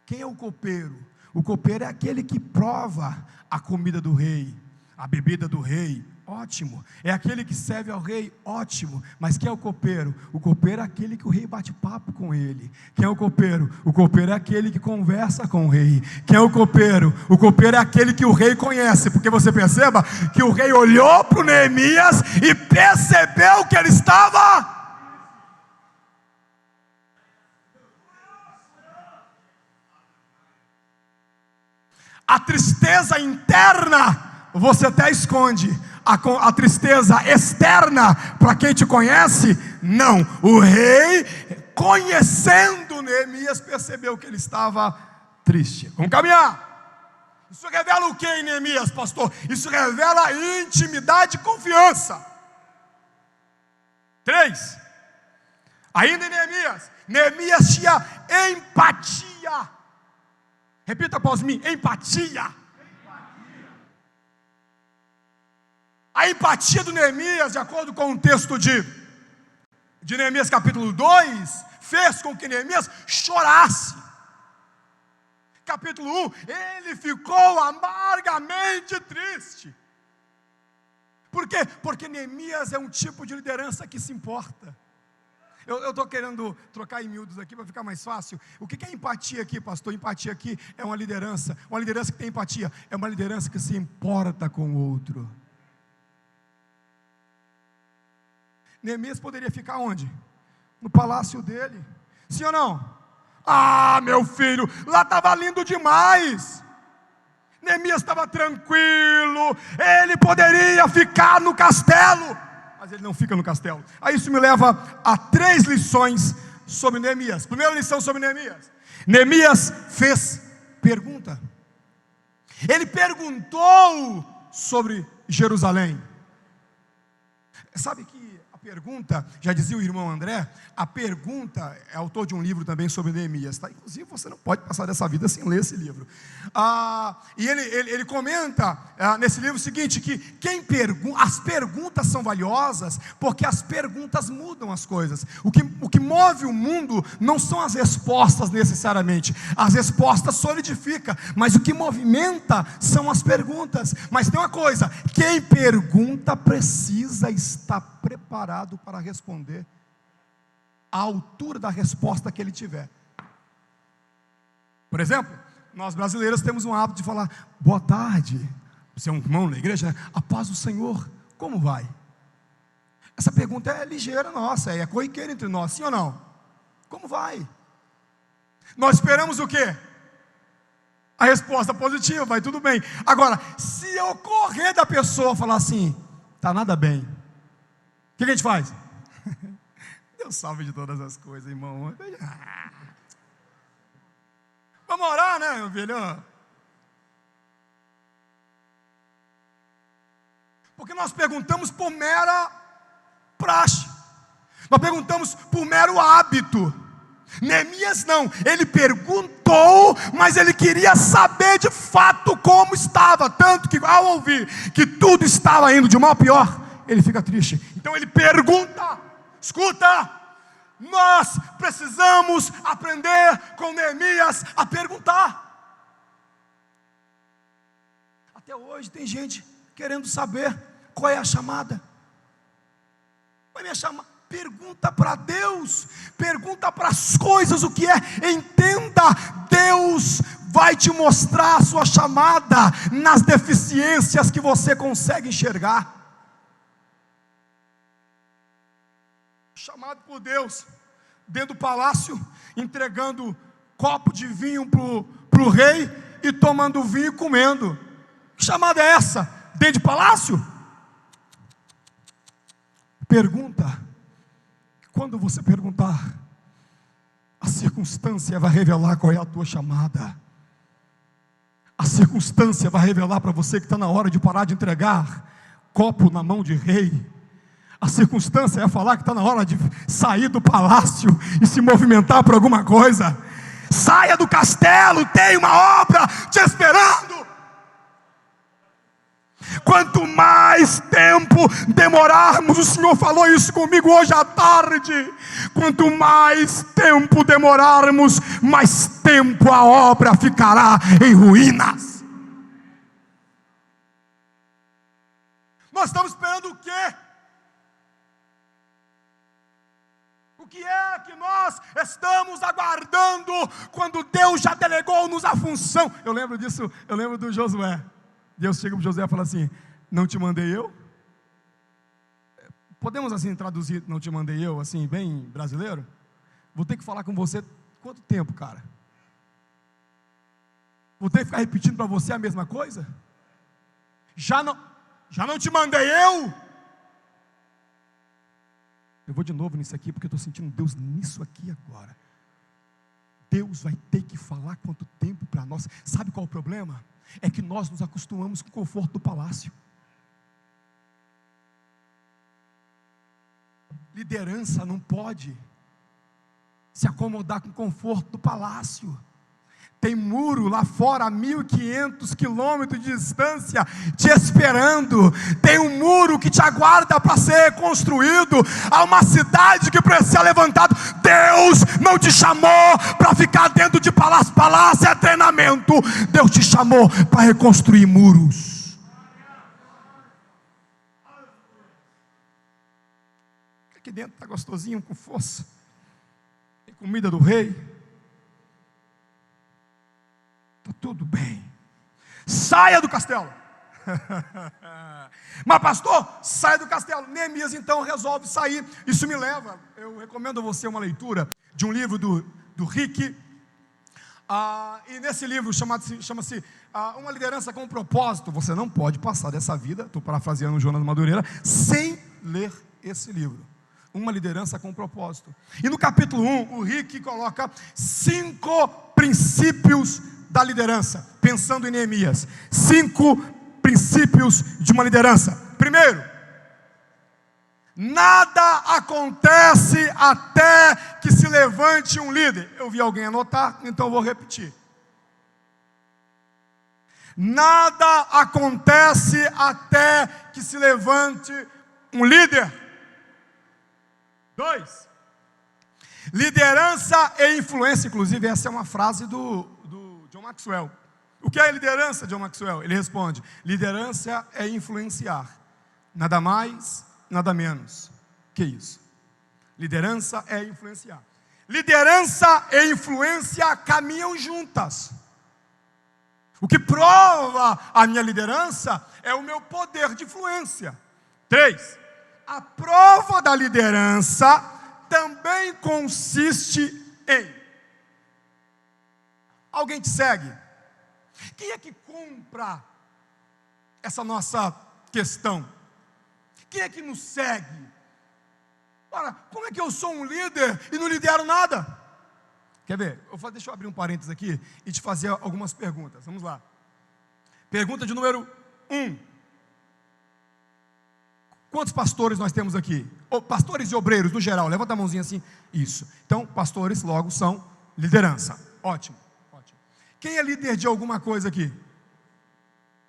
Quem é o copeiro? O copeiro é aquele que prova a comida do rei, a bebida do rei, ótimo. É aquele que serve ao rei, ótimo. Mas quem é o copeiro? O copeiro é aquele que o rei bate papo com ele. Quem é o copeiro? O copeiro é aquele que conversa com o rei. Quem é o copeiro? O copeiro é aquele que o rei conhece. Porque você perceba que o rei olhou para o Neemias e percebeu que ele estava... A tristeza interna você até esconde, a tristeza externa, para quem te conhece, não. O rei, conhecendo Neemias, percebeu que ele estava triste. Vamos caminhar. Isso revela o que em Neemias, pastor? Isso revela intimidade e confiança. 3. Ainda em Neemias tinha empatia. Repita após mim: empatia. A empatia do Neemias, de acordo com o texto de Neemias capítulo 2, fez com que Neemias chorasse. Capítulo 1, ele ficou amargamente triste. Por quê? Porque Neemias é um tipo de liderança que se importa. Eu estou querendo trocar em miúdos aqui para ficar mais fácil. O que é empatia aqui, pastor? Empatia aqui é uma liderança que tem empatia, é uma liderança que se importa com o outro. Neemias poderia ficar onde? No palácio dele, sim ou não? Ah, meu filho, lá estava lindo demais. Neemias estava tranquilo, ele poderia ficar no castelo, mas ele não fica no castelo. Aí isso me leva a 3 lições sobre Neemias. Primeira lição sobre Neemias: Neemias fez pergunta. Ele perguntou sobre Jerusalém. Sabe que a pergunta, já dizia o irmão André, a pergunta é autor de um livro também sobre Neemias, tá? Inclusive você não pode passar dessa vida sem ler esse livro. E ele comenta nesse livro o seguinte, que as perguntas são valiosas, porque as perguntas mudam as coisas. O que move o mundo não são as respostas necessariamente, as respostas solidificam, mas o que movimenta são as perguntas. Mas tem uma coisa: quem pergunta precisa estar preparado para responder à altura da resposta que ele tiver. Por exemplo, nós brasileiros temos um hábito de falar: boa tarde, você é um irmão na igreja, né? A paz do Senhor, como vai? Essa pergunta é ligeira nossa, é corriqueira entre nós, sim ou não? Como vai? Nós esperamos o quê? A resposta positiva, vai tudo bem. Agora, se ocorrer da pessoa falar assim: está nada bem, o que a gente faz? Deus salve de todas as coisas, irmão. Vamos orar, né, meu filho? Porque nós perguntamos por mera praxe, nós perguntamos por mero hábito. Neemias não, ele perguntou, mas ele queria saber de fato como estava, tanto que ao ouvir que tudo estava indo de mal a pior, ele fica triste. Então ele pergunta. Escuta, nós precisamos aprender com Neemias a perguntar. Até hoje tem gente querendo saber qual é a chamada. Qual é a minha chamada? Pergunta para Deus, pergunta para as coisas o que é. Entenda, Deus vai te mostrar a sua chamada nas deficiências que você consegue enxergar. Chamado por Deus, dentro do palácio, entregando copo de vinho para o rei, e tomando vinho e comendo. Que chamada é essa? Dentro de palácio? Pergunta. Quando você perguntar, a circunstância vai revelar qual é a tua chamada. A circunstância vai revelar para você que está na hora de parar de entregar copo na mão de rei. A circunstância é falar que está na hora de sair do palácio e se movimentar por alguma coisa. Saia do castelo, tem uma obra te esperando. Quanto mais tempo demorarmos, o Senhor falou isso comigo hoje à tarde. Quanto mais tempo demorarmos, mais tempo a obra ficará em ruínas. Nós estamos esperando o quê? O que é que nós estamos aguardando quando Deus já delegou-nos a função? Eu lembro disso, eu lembro do Josué. Deus chega para Josué e fala assim: não te mandei eu? Podemos assim traduzir, não te mandei eu, assim, bem brasileiro? Vou ter que falar com você quanto tempo, cara? Vou ter que ficar repetindo para você a mesma coisa? Já não te mandei eu? Eu vou de novo nisso aqui, porque eu estou sentindo Deus nisso aqui agora. Deus vai ter que falar quanto tempo para nós. Sabe qual é o problema? É que nós nos acostumamos com o conforto do palácio. Liderança não pode se acomodar com o conforto do palácio. Tem muro lá fora, a 1.500 quilômetros de distância, te esperando. Tem um muro que te aguarda para ser construído. Há uma cidade que precisa ser levantada. Deus não te chamou para ficar dentro de palácio. Palácio é treinamento. Deus te chamou para reconstruir muros. Aqui dentro está gostosinho, com força. Tem comida do rei. Está tudo bem. Saia do castelo. Mas pastor, saia do castelo. Neemias então resolve sair. Isso me leva, eu recomendo a você uma leitura de um livro do Rick. E nesse livro chama-se Uma Liderança com Propósito. Você não pode passar dessa vida, estou parafraseando o Jonas Madureira, sem ler esse livro. Uma Liderança com Propósito. E no capítulo 1, o Rick coloca 5 princípios da liderança, pensando em Neemias. 5 princípios de uma liderança. Primeiro, nada acontece até que se levante um líder. Eu vi alguém anotar, então eu vou repetir. Nada acontece até que se levante um líder. 2, liderança e influência. Inclusive essa é uma frase do John Maxwell. O que é liderança, John Maxwell? Ele responde: liderança é influenciar, nada mais, nada menos que isso. Liderança é influenciar. Liderança e influência caminham juntas. O que prova a minha liderança é o meu poder de influência. 3, a prova da liderança também consiste em: alguém te segue? Quem é que compra essa nossa questão? Quem é que nos segue? Ora, como é que eu sou um líder e não lidero nada? Quer ver? Deixa eu abrir um parênteses aqui e te fazer algumas perguntas. Vamos lá. Pergunta de número 1. Quantos pastores nós temos aqui? Pastores e obreiros, no geral. Levanta a mãozinha assim. Isso. Então, pastores logo são liderança. Ótimo. Quem é líder de alguma coisa aqui?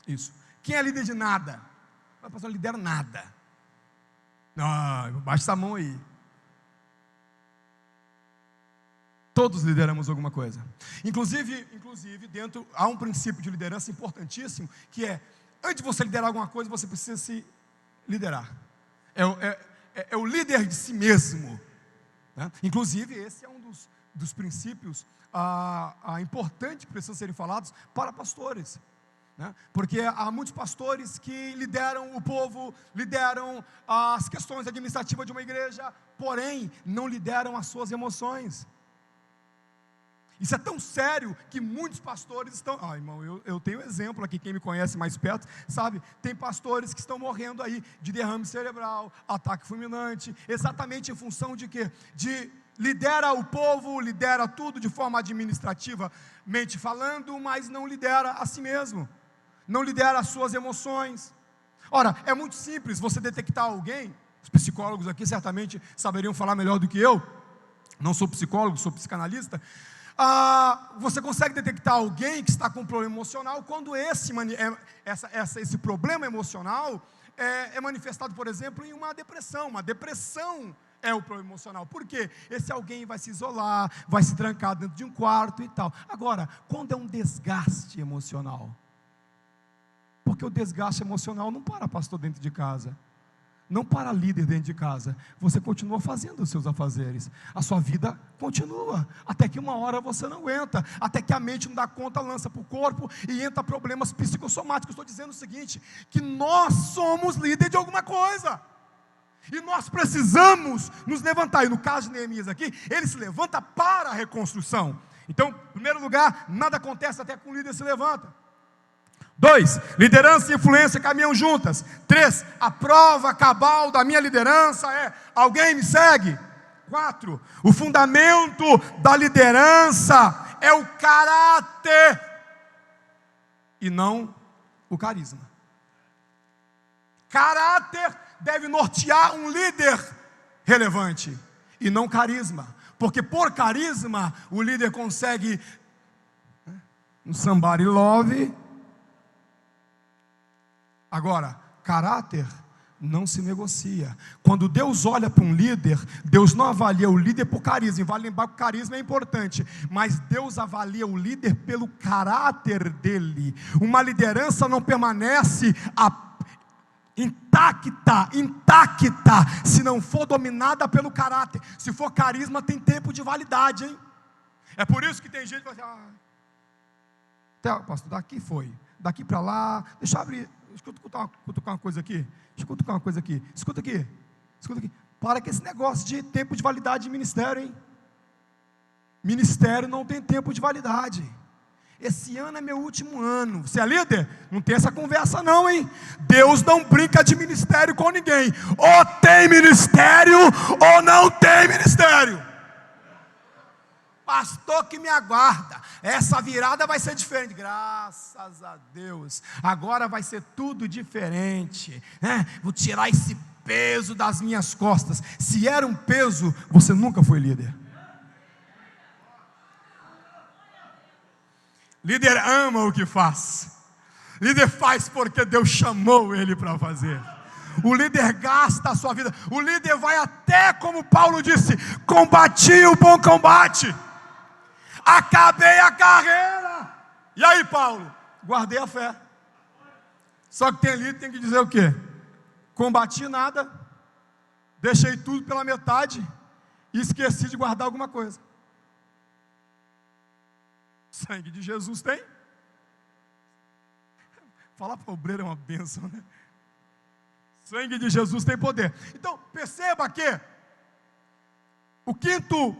Isso. Quem é líder de nada? O pastor não lidera nada. Baixa essa mão aí. Todos lideramos alguma coisa. Inclusive dentro há um princípio de liderança importantíssimo, que é: antes de você liderar alguma coisa, você precisa se liderar. É o líder de si mesmo, né? Inclusive esse é um dos princípios importantes que precisam serem falados para pastores, né? Porque há muitos pastores que lideram o povo, lideram as questões administrativas de uma igreja, porém não lideram as suas emoções. Isso é tão sério que muitos pastores estão... irmão, eu tenho exemplo aqui, quem me conhece mais perto sabe, tem pastores que estão morrendo aí de derrame cerebral, ataque fulminante, exatamente em função de quê? De lidera o povo, lidera tudo de forma administrativamente falando, mas não lidera a si mesmo, não lidera as suas emoções. Ora, é muito simples você detectar alguém, os psicólogos aqui certamente saberiam falar melhor do que eu, não sou psicólogo, sou psicanalista. Você consegue detectar alguém que está com um problema emocional quando esse problema emocional é manifestado, por exemplo, em uma depressão. Uma depressão é o problema emocional. Por quê? Esse alguém vai se isolar, vai se trancar dentro de um quarto e tal. Agora, quando é um desgaste emocional? Porque o desgaste emocional não para pastor dentro de casa, não para líder dentro de casa. Você continua fazendo os seus afazeres, a sua vida continua, até que uma hora você não aguenta, até que a mente não dá conta, lança para o corpo e entra problemas psicossomáticos. Estou dizendo o seguinte, que nós somos líder de alguma coisa, e nós precisamos nos levantar. E no caso de Neemias aqui, ele se levanta para a reconstrução. Então, em primeiro lugar, nada acontece até que o líder se levanta. 2, liderança e influência caminham juntas. 3, a prova cabal da minha liderança é: alguém me segue. 4, o fundamento da liderança é o caráter e não o carisma. Caráter deve nortear um líder relevante e não carisma, porque por carisma o líder consegue um somebody love. Agora, caráter não se negocia. Quando Deus olha para um líder, Deus não avalia o líder por carisma. Vale lembrar que o carisma é importante, mas Deus avalia o líder pelo caráter dele. Uma liderança não permanece intacta, se não for dominada pelo caráter. Se for carisma, tem tempo de validade, hein? É por isso que tem gente que fala assim, pastor, daqui foi, daqui para lá, deixa eu abrir, cutucar uma coisa aqui, escuta aqui, para com esse negócio de tempo de validade de ministério, hein? Ministério não tem tempo de validade. Esse ano é meu último ano. Você é líder? Não tem essa conversa não, hein? Deus não brinca de ministério com ninguém. Ou tem ministério, ou não tem ministério. Pastor que me aguarda, essa virada vai ser diferente. Graças a Deus, agora vai ser tudo diferente, né? Vou tirar esse peso das minhas costas. Se era um peso, você nunca foi líder. Líder ama o que faz. Líder faz porque Deus chamou ele para fazer. O líder gasta a sua vida. O líder vai até, como Paulo disse, combati o bom combate, acabei a carreira. E aí, Paulo? Guardei a fé. Só que tem líder que tem que dizer o quê? Combati nada, deixei tudo pela metade e esqueci de guardar alguma coisa. Sangue de Jesus tem. Falar para o obreiro é uma bênção, né? Sangue de Jesus tem poder. Então, perceba que o quinto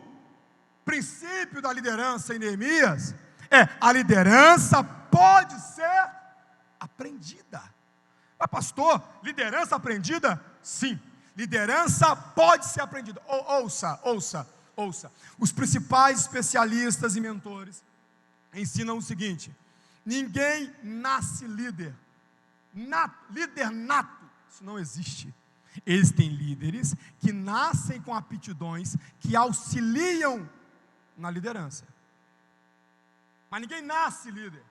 princípio da liderança em Neemias é: a liderança pode ser aprendida. Mas pastor, liderança aprendida? Sim, liderança pode ser aprendida. Ouça. Os principais especialistas e mentores ensinam o seguinte: ninguém nasce líder. Líder nato, isso não existe. Existem líderes que nascem com aptidões que auxiliam na liderança. Mas ninguém nasce líder.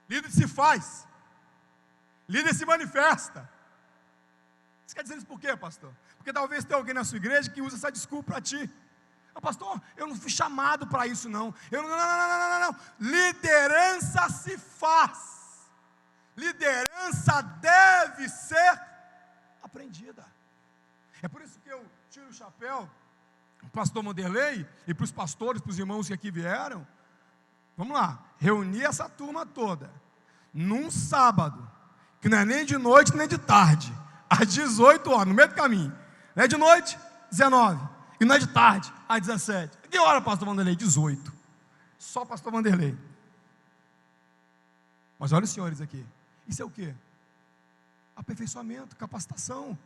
Líder se faz. Líder se manifesta. Você quer dizer isso por quê, pastor? Porque talvez tenha alguém na sua igreja que usa essa desculpa para ti. Pastor, eu não fui chamado para isso não. Não. Liderança se faz. Liderança deve ser aprendida. É por isso que eu tiro o chapéu para o pastor Vanderlei e para os pastores, para os irmãos que aqui vieram. Vamos lá, reunir essa turma toda num sábado, que não é nem de noite nem de tarde, às 18 horas, no meio do caminho. Não é de noite, 19. E não é de tarde, às 17. Que hora, pastor Vanderlei? 18. Só pastor Vanderlei. Mas olha os senhores aqui. Isso é o quê? Aperfeiçoamento, capacitação.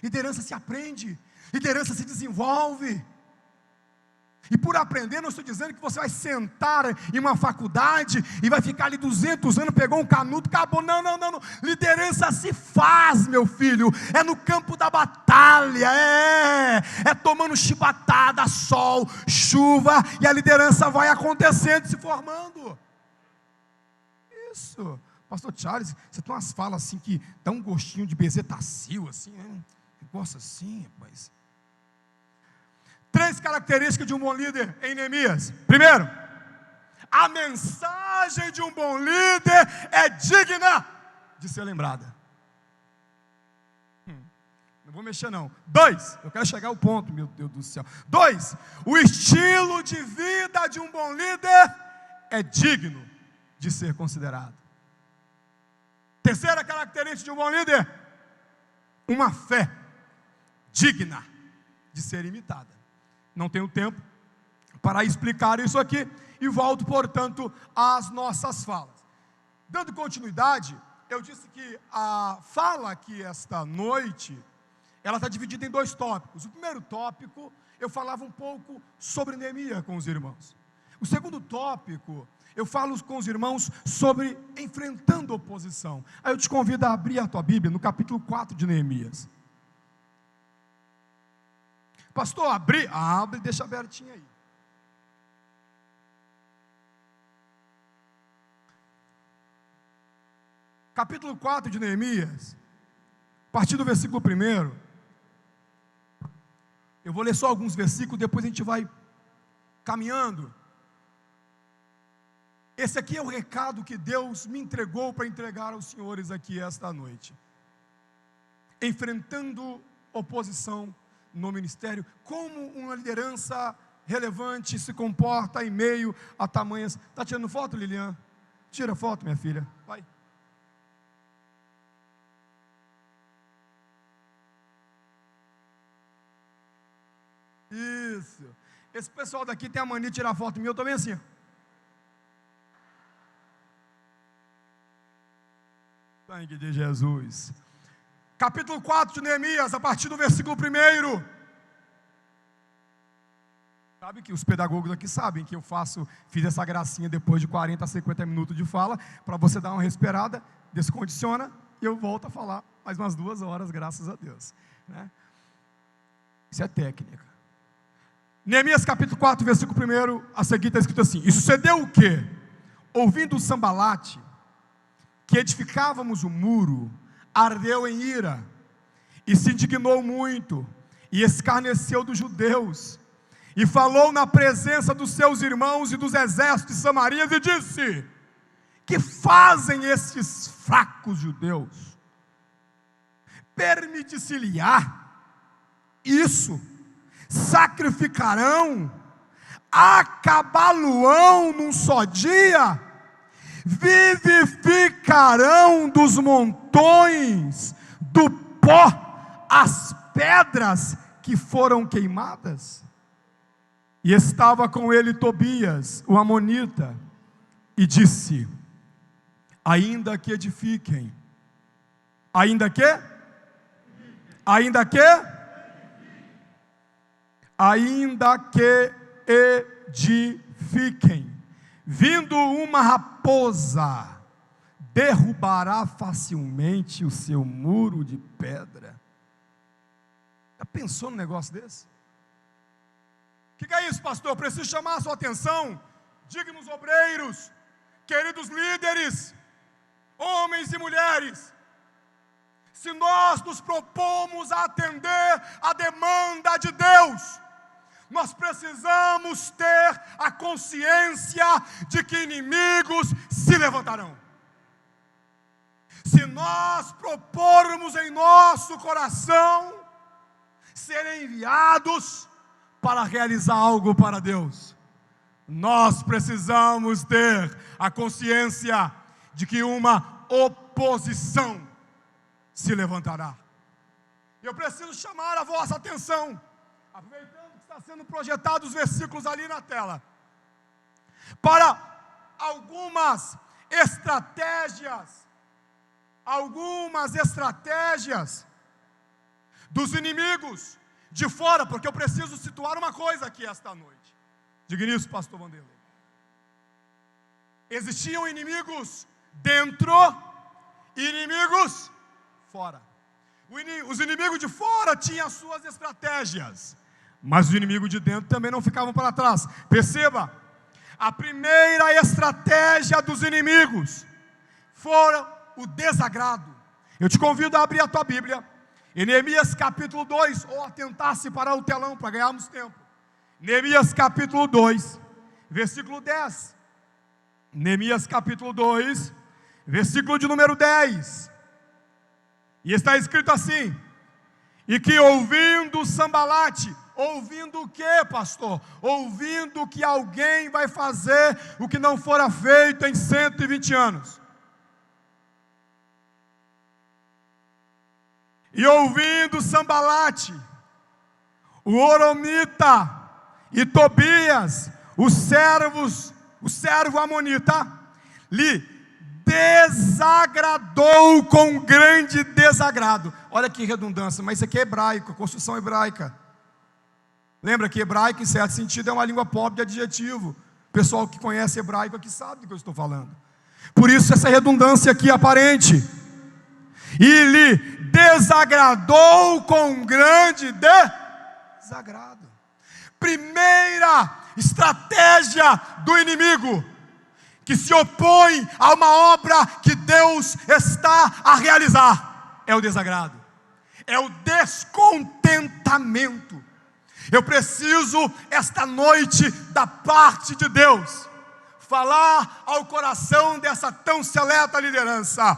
Liderança se aprende. Liderança se desenvolve. E por aprender, não estou dizendo que você vai sentar em uma faculdade e vai ficar ali 200 anos, pegou um canudo, acabou. Não. Liderança se faz, meu filho. É no campo da batalha. É tomando chibatada, sol, chuva. E a liderança vai acontecendo, se formando. Isso. Pastor Charles, você tem umas falas assim que dá um gostinho de bezetacil, assim, né? Negócio assim, rapaz. 3 características de um bom líder em Neemias. Primeiro, a mensagem de um bom líder é digna de ser lembrada. Não vou mexer não. 2, eu quero chegar ao ponto, meu Deus do céu. 2, o estilo de vida de um bom líder é digno de ser considerado. Terceira característica de um bom líder, uma fé digna de ser imitada. Não tenho tempo para explicar isso aqui e volto, portanto, às nossas falas. Dando continuidade, eu disse que a fala aqui esta noite ela está dividida em 2 tópicos. O primeiro tópico, eu falava um pouco sobre Neemias com os irmãos. O segundo tópico, eu falo com os irmãos sobre enfrentando oposição. Aí eu te convido a abrir a tua Bíblia no capítulo 4 de Neemias. Pastor, abre, deixa abertinho aí. Capítulo 4 de Neemias, a partir do versículo 1. Eu vou ler só alguns versículos, depois a gente vai caminhando. Esse aqui é o recado que Deus me entregou para entregar aos senhores aqui esta noite. Enfrentando oposição no ministério, como uma liderança relevante se comporta em meio a tamanhas. Está tirando foto, Lilian? Tira foto, minha filha. Vai. Isso. Esse pessoal daqui tem a mania de tirar foto minha, eu estou bem assim. Sangue de Jesus. Capítulo 4 de Neemias, a partir do versículo 1. Sabe que os pedagogos aqui sabem que eu fiz essa gracinha depois de 40 a 50 minutos de fala, para você dar uma respirada, descondiciona, e eu volto a falar mais umas 2 horas, graças a Deus, né? Isso é técnica. Neemias capítulo 4, versículo 1, a seguir está escrito assim: E sucedeu o quê? Ouvindo o Sambalate, que edificávamos o muro, ardeu em ira, e se indignou muito, e escarneceu dos judeus, e falou na presença dos seus irmãos e dos exércitos de Samaria, e disse: Que fazem estes fracos judeus? Permite-se-lhe-á isso? Sacrificarão, acabá-lo-ão num só dia, vivificarão dos montões do pó as pedras que foram queimadas. E estava com ele Tobias, o amonita, e disse: ainda que edifiquem, ainda que edifiquem, vindo uma raposa, derrubará facilmente o seu muro de pedra. Já pensou num negócio desse? O que é isso, pastor? Eu preciso chamar a sua atenção, dignos obreiros, queridos líderes, homens e mulheres. Se nós nos propomos a atender a demanda de Deus, nós precisamos ter a consciência de que inimigos se levantarão. Se nós propormos em nosso coração ser enviados para realizar algo para Deus, nós precisamos ter a consciência de que uma oposição se levantará. Eu preciso chamar a vossa atenção, aproveitando que está sendo projetados os versículos ali na tela, para algumas estratégias dos inimigos de fora, porque eu preciso situar uma coisa aqui esta noite. Diga isso, pastor Vanderlei. Existiam inimigos dentro e inimigos fora. Os inimigos de fora tinham as suas estratégias, mas os inimigos de dentro também não ficavam para trás. Perceba, a primeira estratégia dos inimigos foi o desagrado. Eu te convido a abrir a tua Bíblia em Neemias capítulo 2, ou atentar-se para o telão para ganharmos tempo. Neemias capítulo 2, versículo 10. Neemias capítulo 2, versículo de número 10. E está escrito assim: e que ouvindo Sambalate, ouvindo o que, pastor? Ouvindo que alguém vai fazer o que não fora feito em 120 anos. E ouvindo Sambalate, o Oromita e Tobias, o servo amonita, lhe desagradou com grande desagrado. Olha que redundância, mas isso aqui é hebraico, construção hebraica. Lembra que hebraico, em certo sentido, é uma língua pobre de adjetivo. O pessoal que conhece hebraico aqui sabe do que eu estou falando. Por isso essa redundância aqui aparente. E lhe desagradou com grande desagrado. Primeira estratégia do inimigo, que se opõe a uma obra que Deus está a realizar, é o desagrado, é o descontentamento. Eu preciso esta noite, da parte de Deus, falar ao coração dessa tão seleta liderança: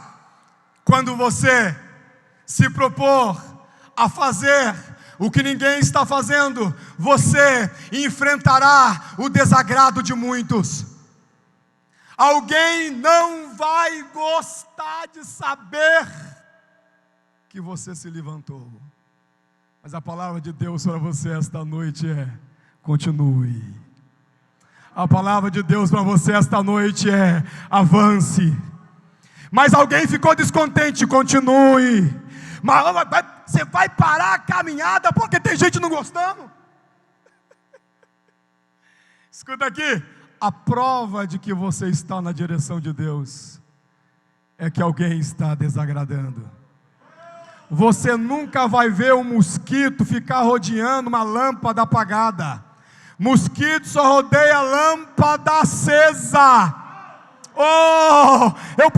quando você se propor a fazer o que ninguém está fazendo, você enfrentará o desagrado de muitos. Alguém não vai gostar de saber que você se levantou. Mas a palavra de Deus para você esta noite é: continue. A palavra de Deus para você esta noite é: avance. Mas alguém ficou descontente, continue. Mas você vai parar a caminhada porque tem gente não gostando? Escuta aqui, a prova de que você está na direção de Deus é que alguém está desagradando. Você nunca vai ver um mosquito ficar rodeando uma lâmpada apagada. Mosquito só rodeia lâmpada acesa. Oh, eu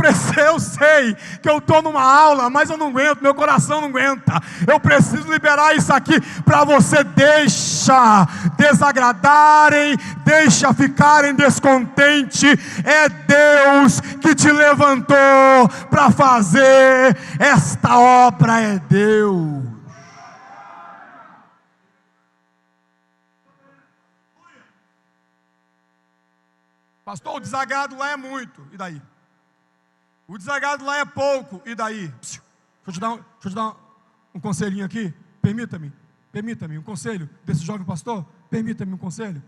sei que eu estou numa aula, mas eu não aguento, meu coração não aguenta. Eu preciso liberar isso aqui para você. Deixa desagradarem, deixa ficarem descontente. É Deus que te levantou para fazer esta obra, é Deus. Pastor, o desagrado lá é muito, e daí? O desagrado lá é pouco, e daí? Deixa eu te dar um conselhinho aqui. Permita-me um conselho desse jovem pastor. Permita-me um conselho.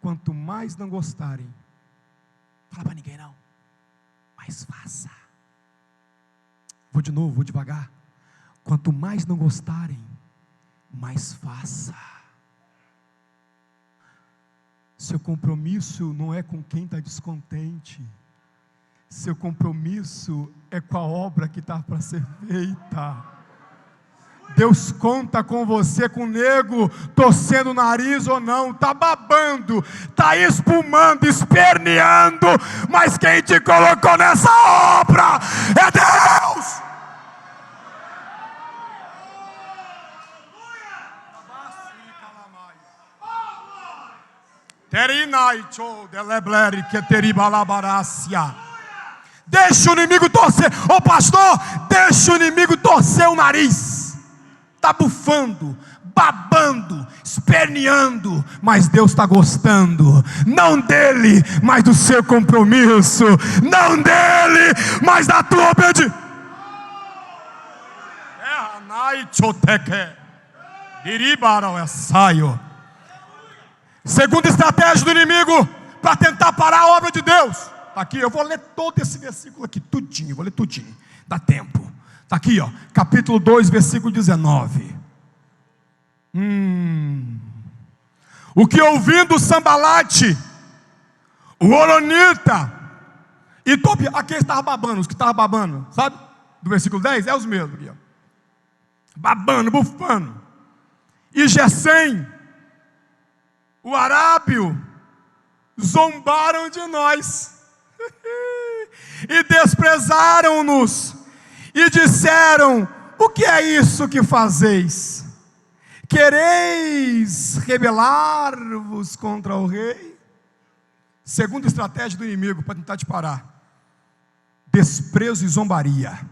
Quanto mais não gostarem, fala para ninguém não, mas faça. Vou de novo, vou devagar. Quanto mais não gostarem, mais faça. Seu compromisso não é com quem está descontente. Seu compromisso é com a obra que está para ser feita. Deus conta com você, com o nego torcendo o nariz ou não, está babando, está espumando, esperneando, mas quem te colocou nessa obra é Deus. Deixa o inimigo torcer, ô pastor, deixa o inimigo torcer o nariz. Está bufando, babando, esperneando, mas Deus está gostando, não dele, mas do seu compromisso, não dele, mas da tua obediência. Segunda estratégia do inimigo para tentar parar a obra de Deus. Está aqui, eu vou ler todo esse versículo aqui, tudinho, vou ler tudinho, dá tempo. Está aqui, ó, capítulo 2, versículo 19. O que ouvindo Sambalate, o Horonita e Tobia, aqui estava babando, os que estavam babando, sabe? Do versículo 10, é os mesmos aqui, ó. Babando, bufando. E Gesem, o Arábio, zombaram de nós e desprezaram-nos e disseram: o que é isso que fazeis? Quereis rebelar-vos contra o rei? Segunda estratégia do inimigo para tentar te parar: desprezo e zombaria.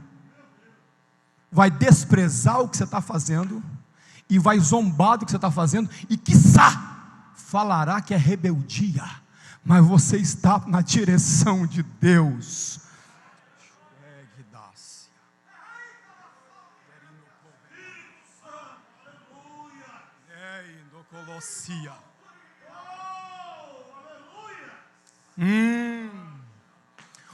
Vai desprezar o que você está fazendo e vai zombar do que você está fazendo, e quiçá falará que é rebeldia, mas você está na direção de Deus.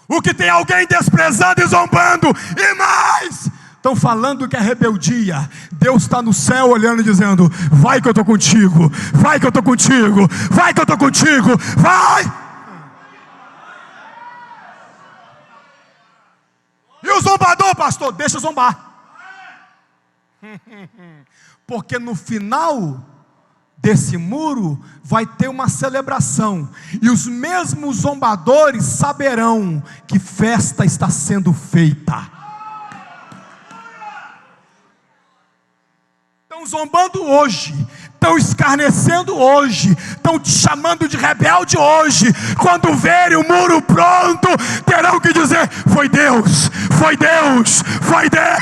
O que tem alguém desprezando e zombando, e mais, estão falando que é rebeldia. Deus está no céu olhando e dizendo: vai que eu estou contigo, vai que eu estou contigo, vai que eu estou contigo, vai. E o zombador, pastor, deixa zombar. Porque no final desse muro vai ter uma celebração, e os mesmos zombadores saberão que festa está sendo feita. Estão zombando hoje, estão escarnecendo hoje, estão te chamando de rebelde hoje. Quando verem o muro pronto, terão que dizer: foi Deus, foi Deus, foi Deus.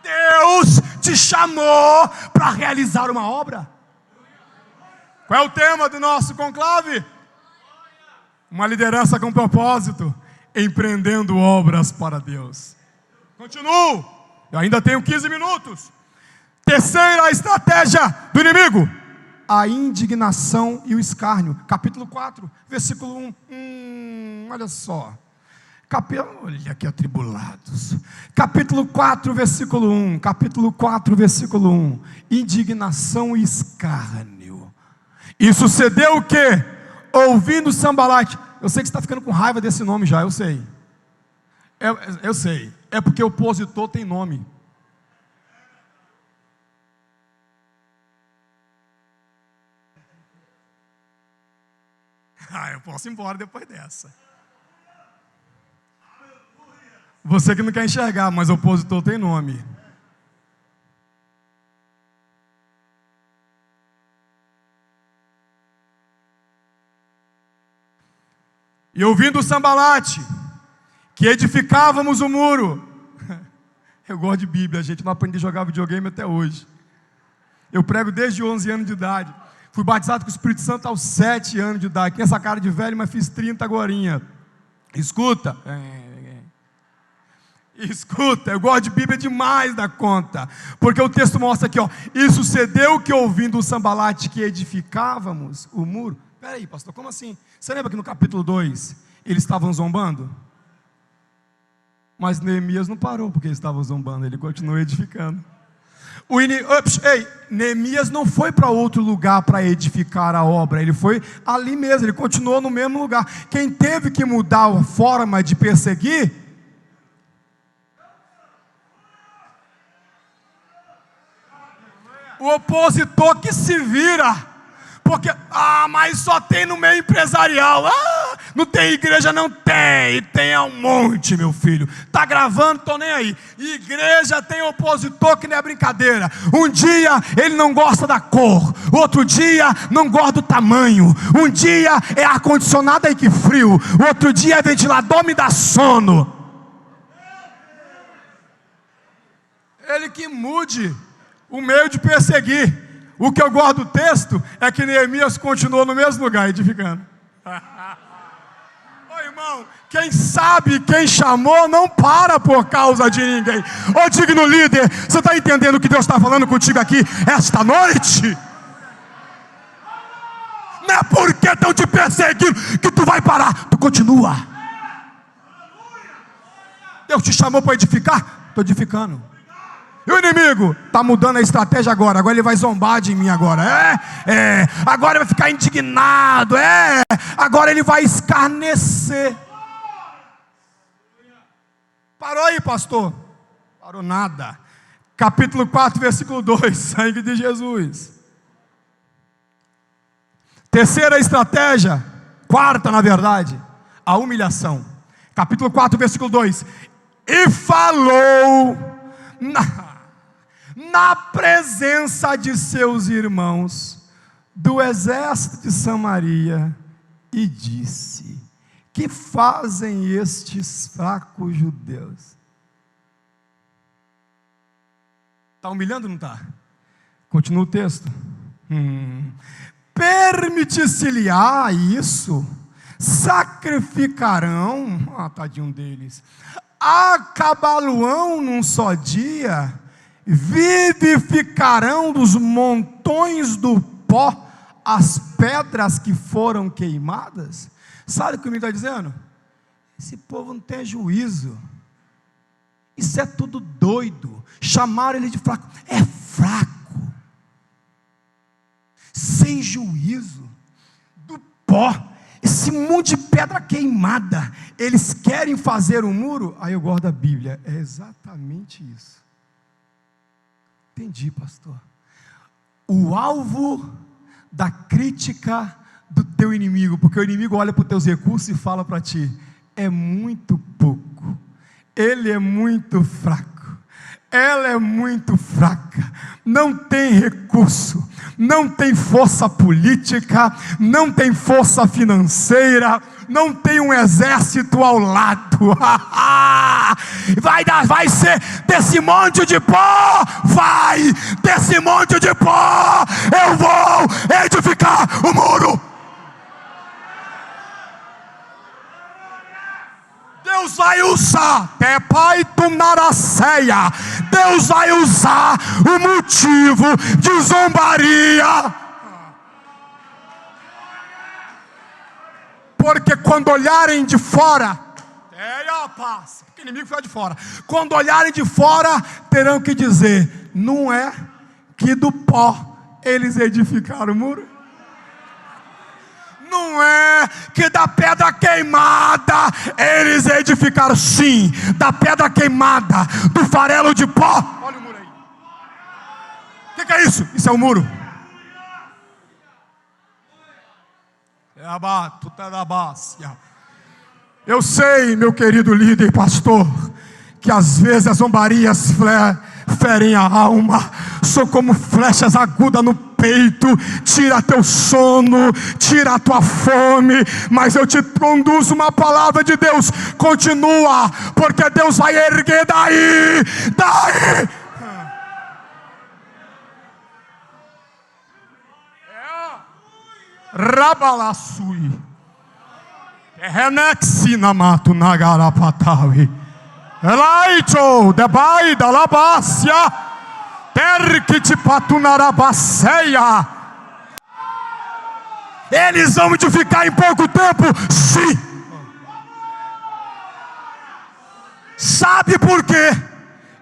Deus te chamou para realizar uma obra. Qual é o tema do nosso conclave? Uma liderança com propósito, empreendendo obras para Deus. Continuo, eu ainda tenho 15 minutos. Terceira estratégia do inimigo: a indignação e o escárnio. Capítulo 4, versículo 1. Olha só. Olha que atribulados. Capítulo 4, versículo 1. Capítulo 4, versículo 1. Indignação e escárnio. E sucedeu o quê? Ouvindo Sambalate. Eu sei que você está ficando com raiva desse nome já, eu sei. Eu sei. É porque o opositor tem nome. Eu posso ir embora depois dessa. Você que não quer enxergar, mas o opositor tem nome. E ouvindo o Sambalate, que edificávamos o muro. Eu gosto de Bíblia, gente, não aprendi a jogar videogame até hoje. Eu prego desde 11 anos de idade. Fui batizado com o Espírito Santo aos 7 anos de idade. Tem essa cara de velho, mas fiz 30 agorinha. Escuta. Escuta, eu gosto de Bíblia demais da conta. Porque o texto mostra aqui, ó. E sucedeu que ouvindo o Sambalate que edificávamos o muro. Espera aí, pastor, como assim? Você lembra que no capítulo 2 eles estavam zombando? Mas Neemias não parou porque eles estavam zombando, ele continuou edificando. Neemias não foi para outro lugar para edificar a obra, ele foi ali mesmo, ele continuou no mesmo lugar. Quem teve que mudar a forma de perseguir? O opositor que se vira. Porque, mas só tem no meio empresarial. Não tem igreja, não tem. Tem um monte, meu filho. Tá gravando, tô nem aí. Igreja tem opositor que não é brincadeira. Um dia ele não gosta da cor, outro dia não gosta do tamanho. Um dia é ar-condicionado, aí que frio. Outro dia é ventilador, me dá sono. Ele que mude o meio de perseguir. O que eu gosto do texto é que Neemias continuou no mesmo lugar, edificando. Ô irmão, quem sabe, quem chamou, não para por causa de ninguém. Ô digno líder, você está entendendo o que Deus está falando contigo aqui esta noite? Não é porque estão te perseguindo que tu vai parar, tu continua. Deus te chamou para edificar? Estou edificando. E o inimigo está mudando a estratégia agora. Agora ele vai zombar de mim agora. Agora ele vai ficar indignado. Agora ele vai escarnecer. Parou aí, pastor? Parou nada. Capítulo 4, versículo 2. Sangue de Jesus. Terceira estratégia. Quarta, na verdade. A humilhação. Capítulo 4, versículo 2. E falou na presença de seus irmãos do exército de Samaria, e disse: que fazem estes fracos judeus? Está humilhando ou não está? Continua o texto. Permite-se-lhe-á isso? Sacrificarão, tadinho deles, acabá-lo-ão num só dia, vivificarão dos montões do pó as pedras que foram queimadas. Sabe o que ele está dizendo? Esse povo não tem juízo. Isso é tudo doido. Chamaram ele de fraco. É fraco, sem juízo, do pó, esse monte de pedra queimada. Eles querem fazer um muro. Aí eu gosto da Bíblia. É exatamente isso. Entendi, pastor. O alvo da crítica do teu inimigo, porque o inimigo olha para os teus recursos e fala para ti: é muito pouco, ele é muito fraco, ela é muito fraca, não tem recurso, não tem força política, não tem força financeira, não tem um exército ao lado. Vai ser desse monte de pó, desse monte de pó eu vou edificar o muro. Deus vai usar, Deus vai usar o motivo de zombaria, porque quando olharem de fora, porque o inimigo foi de fora, quando olharem de fora, terão que dizer: não é que do pó eles edificaram o muro? Não é que da pedra queimada eles edificaram? Sim, da pedra queimada, do farelo de pó. Olha o muro aí. O que é isso? Isso é o muro. Eu sei, meu querido líder e pastor, que às vezes as zombarias ferem a alma, são como flechas agudas no peito, tira teu sono, tira a tua fome, mas eu te conduzo uma palavra de Deus. Continua, porque Deus vai erguer daí. Rabalassui Renexina Mato Nagarapatawi Elaito Debai da Labácia Terkitipatunarabaceia. Eles vão edificar em pouco tempo? Sim. Sabe por quê?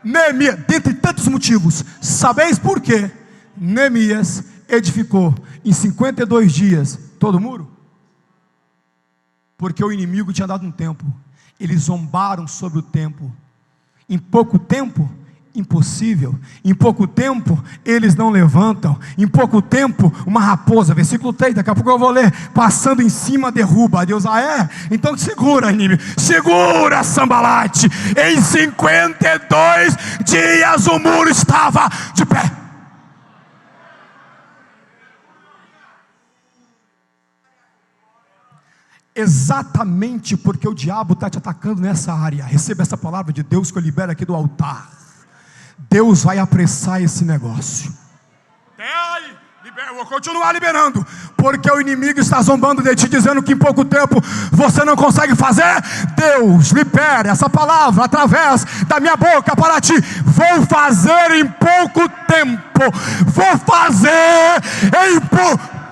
Neemias, dentre tantos motivos, sabeis por quê? Neemias edificou em 52 dias todo o muro? Porque o inimigo tinha dado um tempo. Eles zombaram sobre o tempo. Em pouco tempo, impossível. Em pouco tempo, eles não levantam. Em pouco tempo, uma raposa, versículo 3, daqui a pouco eu vou ler, passando em cima derruba. Deus, então segura, inimigo, segura, Sambalate. Em 52 dias o muro estava de pé. Exatamente porque o diabo está te atacando nessa área. Receba essa palavra de Deus que eu libero aqui do altar. Deus vai apressar esse negócio. Eu vou continuar liberando, porque o inimigo está zombando de ti, dizendo que em pouco tempo você não consegue fazer. Deus libera essa palavra através da minha boca para ti. Vou fazer em pouco tempo. Vou fazer em pouco.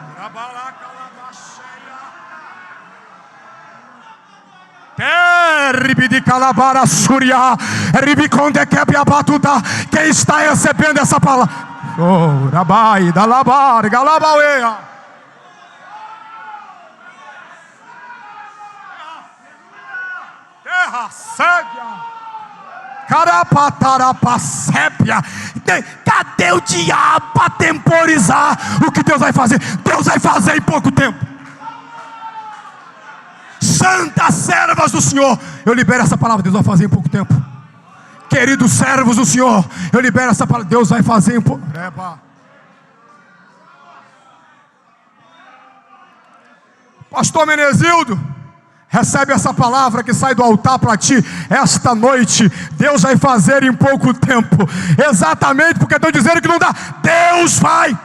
Quem está recebendo essa palavra? Oh, Rabai, da Labar, Galabauea. Terra sébia. Carapatarapacépia. Cadê o diabo para temporizar o que Deus vai fazer? Deus vai fazer em pouco tempo. Santas servas do Senhor, eu libero essa palavra, Deus vai fazer em pouco tempo. Queridos servos do Senhor, eu libero essa palavra, Deus vai fazer em pouco tempo. Pastor Menezildo, recebe essa palavra que sai do altar para ti esta noite. Deus vai fazer em pouco tempo. Exatamente porque estão dizendo que não dá. Deus vai.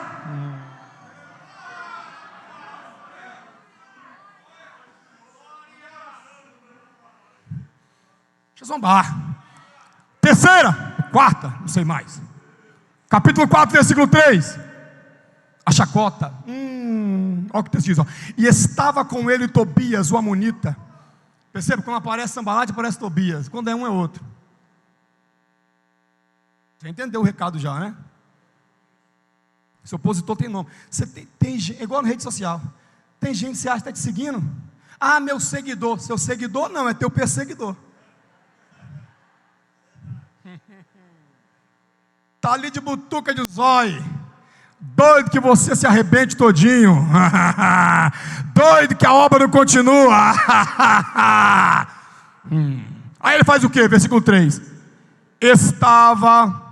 Zombar. Terceira, quarta, não sei mais. Capítulo 4, versículo 3. a chacota. Olha o que o texto diz, ó. E estava com ele Tobias, o amonita. Percebe? Quando aparece Sambalate, aparece Tobias. Quando é um, é outro. Já entendeu o recado já, né? Seu opositor tem nome. Você tem igual na rede social. Tem gente que você acha que está te seguindo. Ah, meu seguidor. Seu seguidor não, é teu perseguidor. Está ali de butuca de zóio. Doido que você se arrebente todinho. Doido que a obra não continua. Aí ele faz o que? Versículo 3. Estava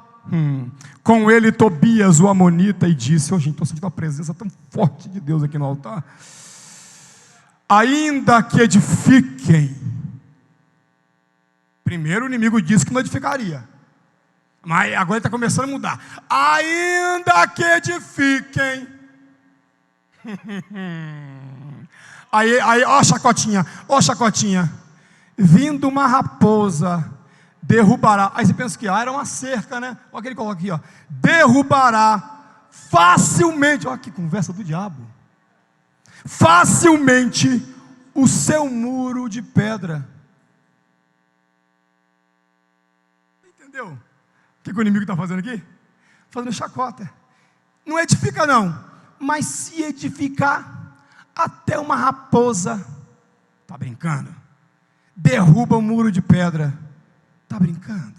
com ele Tobias, o amonita, e disse: gente, estou sentindo a presença tão forte de Deus aqui no altar. Ainda que edifiquem. Primeiro o inimigo disse que não edificaria, mas agora ele está começando a mudar. Ainda que edifiquem. Aí, ó chacotinha. Vindo uma raposa, derrubará. Aí você pensa que era uma cerca, né? Olha o que ele coloca aqui, ó. Derrubará facilmente. Olha que conversa do diabo. Facilmente o seu muro de pedra. Entendeu? O que o inimigo está fazendo aqui? Fazendo chacota. Não edifica não, mas se edificar, até uma raposa, está brincando, derruba o muro de pedra, está brincando.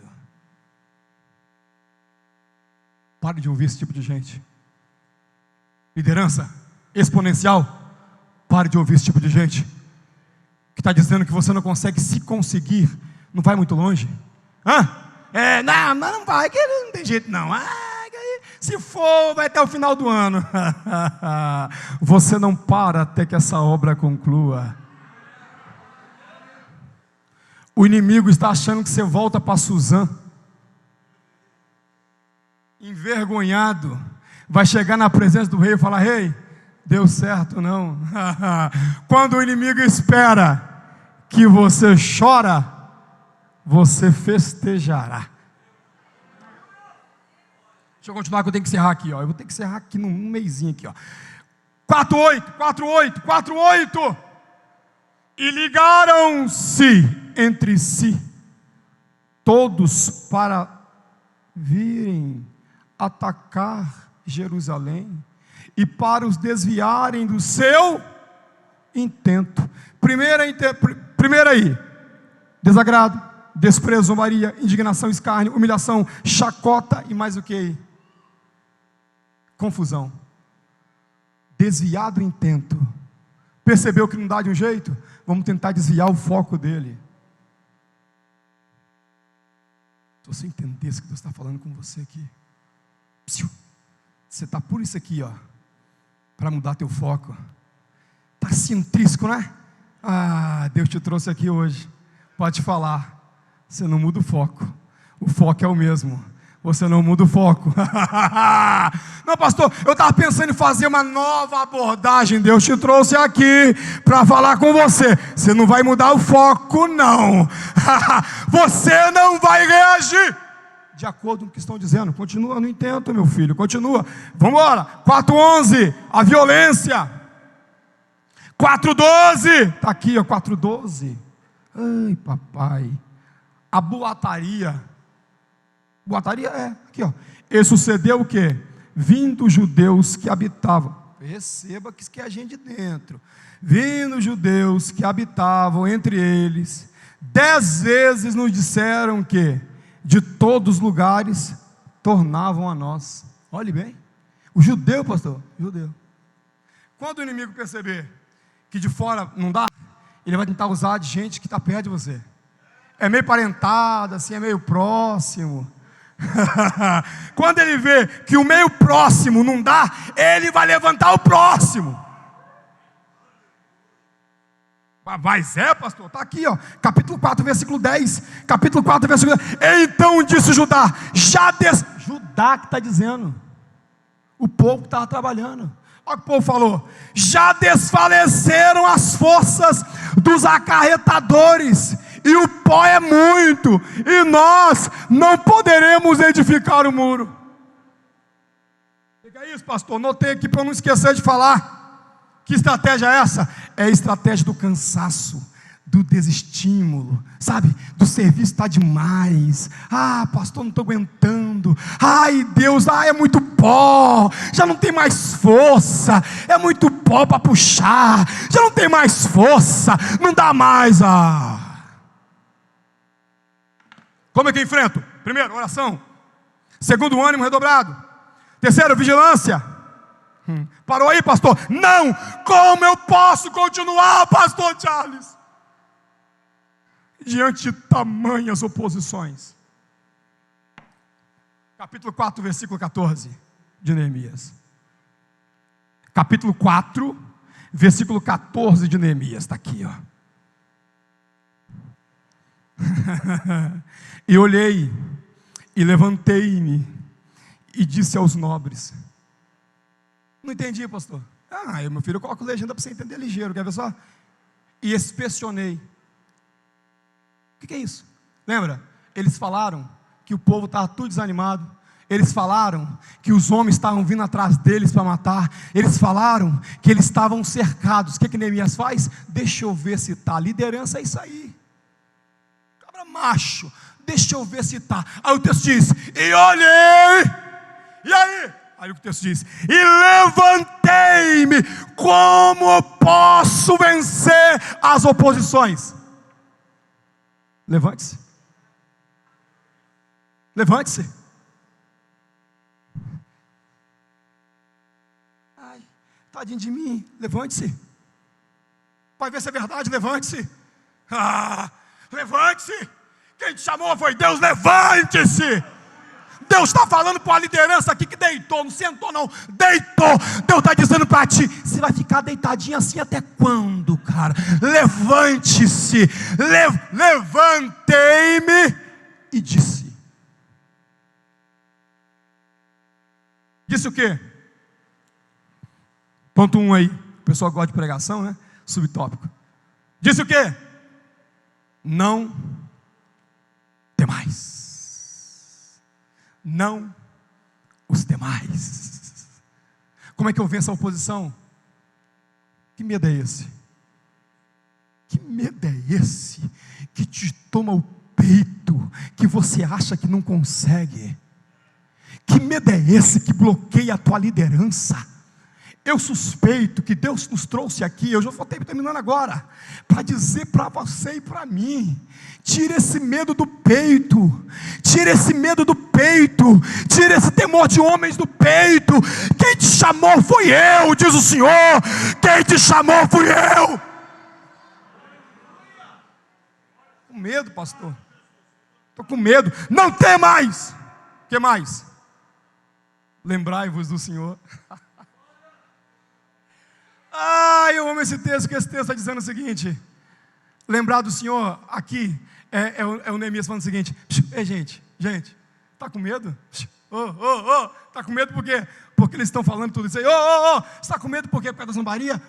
Pare de ouvir esse tipo de gente. Liderança exponencial, pare de ouvir esse tipo de gente que está dizendo que você não consegue, se conseguir, não vai muito longe. Não vai, que não tem jeito não. Se for, vai até o final do ano. Você não para até que essa obra conclua. O inimigo está achando que você volta para Suzã, envergonhado, vai chegar na presença do rei e falar: rei, deu certo não? Quando o inimigo espera que você chora, você festejará. Deixa eu continuar, que eu tenho que encerrar aqui, ó. Eu vou ter que encerrar aqui num meizinho aqui, ó. 4:8. E ligaram-se entre si todos para virem atacar Jerusalém e para os desviarem do seu intento. Primeira aí, desagrado, desprezo, zombaria, indignação, escárnio, humilhação, chacota e mais o que aí? Confusão. Desviado o intento. Percebeu que não dá de um jeito? Vamos tentar desviar o foco dele. Se você entendesse que Deus está falando com você aqui, você está por isso aqui, ó, para mudar teu foco. Está assim intrínseco, né? Deus te trouxe aqui hoje. Pode falar. Você não muda o foco. O foco é o mesmo. Você não muda o foco. Não, pastor, eu estava pensando em fazer uma nova abordagem. Deus te trouxe aqui para falar com você. Você não vai mudar o foco, não. Você não vai reagir de acordo com o que estão dizendo. Continua no intento, meu filho. Continua. Vamos embora. 4:11. A violência. 4:12. Está aqui, ó. 4:12. Ai, papai. A boataria. Boataria aqui, ó. E sucedeu o quê? Vindo judeus que habitavam. Receba que é a gente de dentro. Vindo judeus que habitavam entre eles, 10 vezes nos disseram que de todos os lugares tornavam a nós. Olhe bem. O judeu, pastor, judeu. Quando o inimigo perceber que de fora não dá, ele vai tentar usar de gente que está perto de você. É meio parentado, assim, é meio próximo. Quando ele vê que o meio próximo não dá, ele vai levantar o próximo. Mas pastor, está aqui, ó, capítulo 4, versículo 10. Capítulo 4, versículo 10. Então disse Judá, Judá que está dizendo, o povo que estava trabalhando. Olha o que o povo falou: já desfaleceram as forças dos acarretadores, e o pó é muito, e nós não poderemos edificar o muro. O que Que é isso, pastor? Notei aqui para eu não esquecer de falar. Que estratégia é essa? É a estratégia do cansaço, do desestímulo, sabe? Do serviço está demais. Ah, pastor, não estou aguentando. Ai, Deus, é muito pó. Já não tem mais força. É muito pó para puxar. Já não tem mais força. Não dá mais. Como é que eu enfrento? Primeiro, oração. Segundo, ânimo redobrado. Terceiro, vigilância. Parou aí, pastor? Não! Como eu posso continuar, pastor Charles? Diante de tamanhas oposições. Capítulo 4, versículo 14 de Neemias. Capítulo 4, versículo 14 de Neemias. Está aqui, ó. E olhei, e levantei-me, e disse aos nobres. Não entendi, pastor. Meu filho, eu coloco legenda para você entender ligeiro, quer ver só? E inspecionei. O que é isso? Lembra? Eles falaram que o povo estava tudo desanimado. Eles falaram que os homens estavam vindo atrás deles para matar. Eles falaram que eles estavam cercados. O que Neemias faz? Deixa eu ver se está. Liderança é isso aí. Cabra macho. Deixa eu ver se está. Aí o texto diz: e olhei. E aí? Aí o texto diz: e levantei-me. Como eu posso vencer as oposições? Levante-se. Levante-se. Ai, tadinho de mim. Levante-se. Vai ver se é verdade. Levante-se. Levante-se. Quem te chamou foi Deus. Levante-se. Deus está falando para a liderança aqui que deitou, não sentou não, deitou. Deus está dizendo para ti: você vai ficar deitadinho assim até quando, cara? Levante-se. Levantei-me e disse. Disse o quê? Ponto 1 aí. O pessoal gosta de pregação, né? Subtópico. Disse o quê? Não temais. Não os demais. Como é que eu venço a oposição? Que medo é esse? Que medo é esse que te toma o peito, que você acha que não consegue? Que medo é esse que bloqueia a tua liderança? Eu suspeito que Deus nos trouxe aqui, eu já vou terminando agora, para dizer para você e para mim: tira esse medo do peito, tira esse medo do peito, tira esse temor de homens do peito. Quem te chamou foi eu, diz o Senhor. Quem te chamou fui eu. Com medo, pastor? Estou com medo. Não tem mais. O que mais? Lembrai-vos do Senhor. Eu amo esse texto, que esse texto está dizendo o seguinte: lembrar do Senhor, aqui é o Neemias falando o seguinte: ei, gente, está com medo? Está com medo por quê? Porque eles estão falando tudo isso aí. Está com medo por quê? Por causa da zombaria?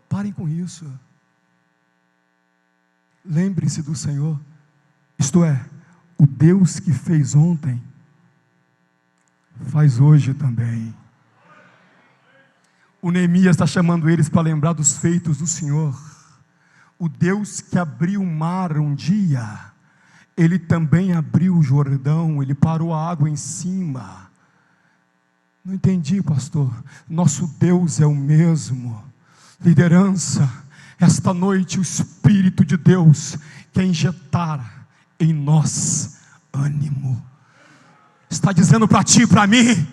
Parem com isso. Lembre-se do Senhor, isto é, o Deus que fez ontem, faz hoje também. O Neemias está chamando eles para lembrar dos feitos do Senhor. O Deus que abriu o mar um dia, Ele também abriu o Jordão, Ele parou a água em cima. Não entendi, pastor. Nosso Deus é o mesmo. Liderança, esta noite o Espírito de Deus quer injetar em nós ânimo. Está dizendo para ti e para mim: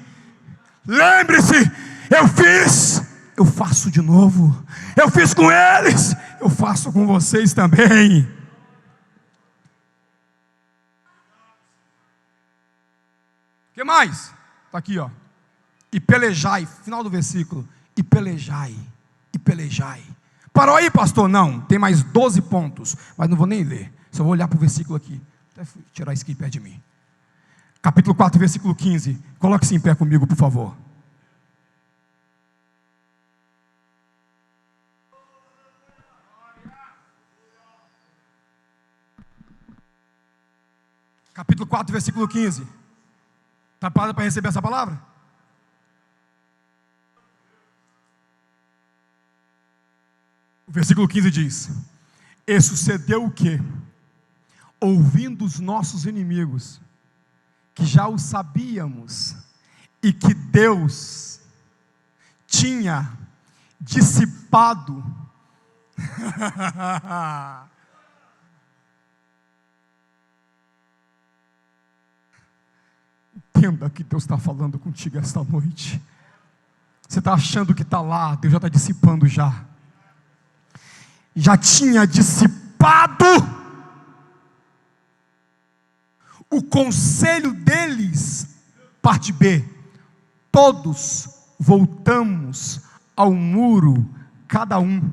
lembre-se, eu fiz, eu faço de novo. Eu fiz com eles, eu faço com vocês também. O que mais? Está aqui, ó. E pelejai, final do versículo. E pelejai. Parou aí, pastor? Não, tem mais 12 pontos, mas não vou nem ler, só vou olhar para o versículo aqui. Até tirar isso aqui perto de mim. Capítulo 4, versículo 15. Coloque-se em pé comigo, por favor. Capítulo 4, versículo 15. Está preparado para receber essa palavra? O versículo 15 diz: e sucedeu o quê? Ouvindo os nossos inimigos, que já o sabíamos, e que Deus tinha dissipado. Entenda que Deus está falando contigo esta noite. Você está achando que está lá, Deus já está dissipando já. Já tinha dissipado o conselho deles. Parte B: todos voltamos ao muro, cada um.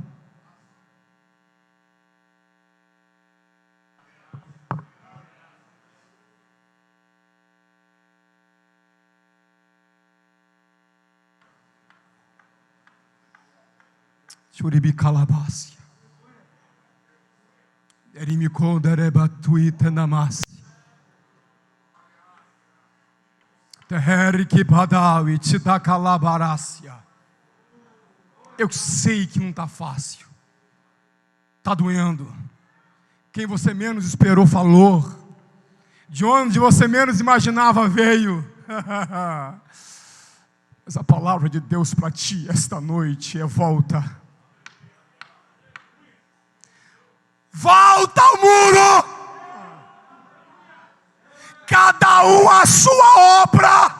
Churibi calabácia. Eu sei que não está fácil, está doendo. Quem você menos esperou falou, de onde você menos imaginava veio. Mas a palavra de Deus para ti esta noite é: volta. Volta ao muro, cada um a sua obra.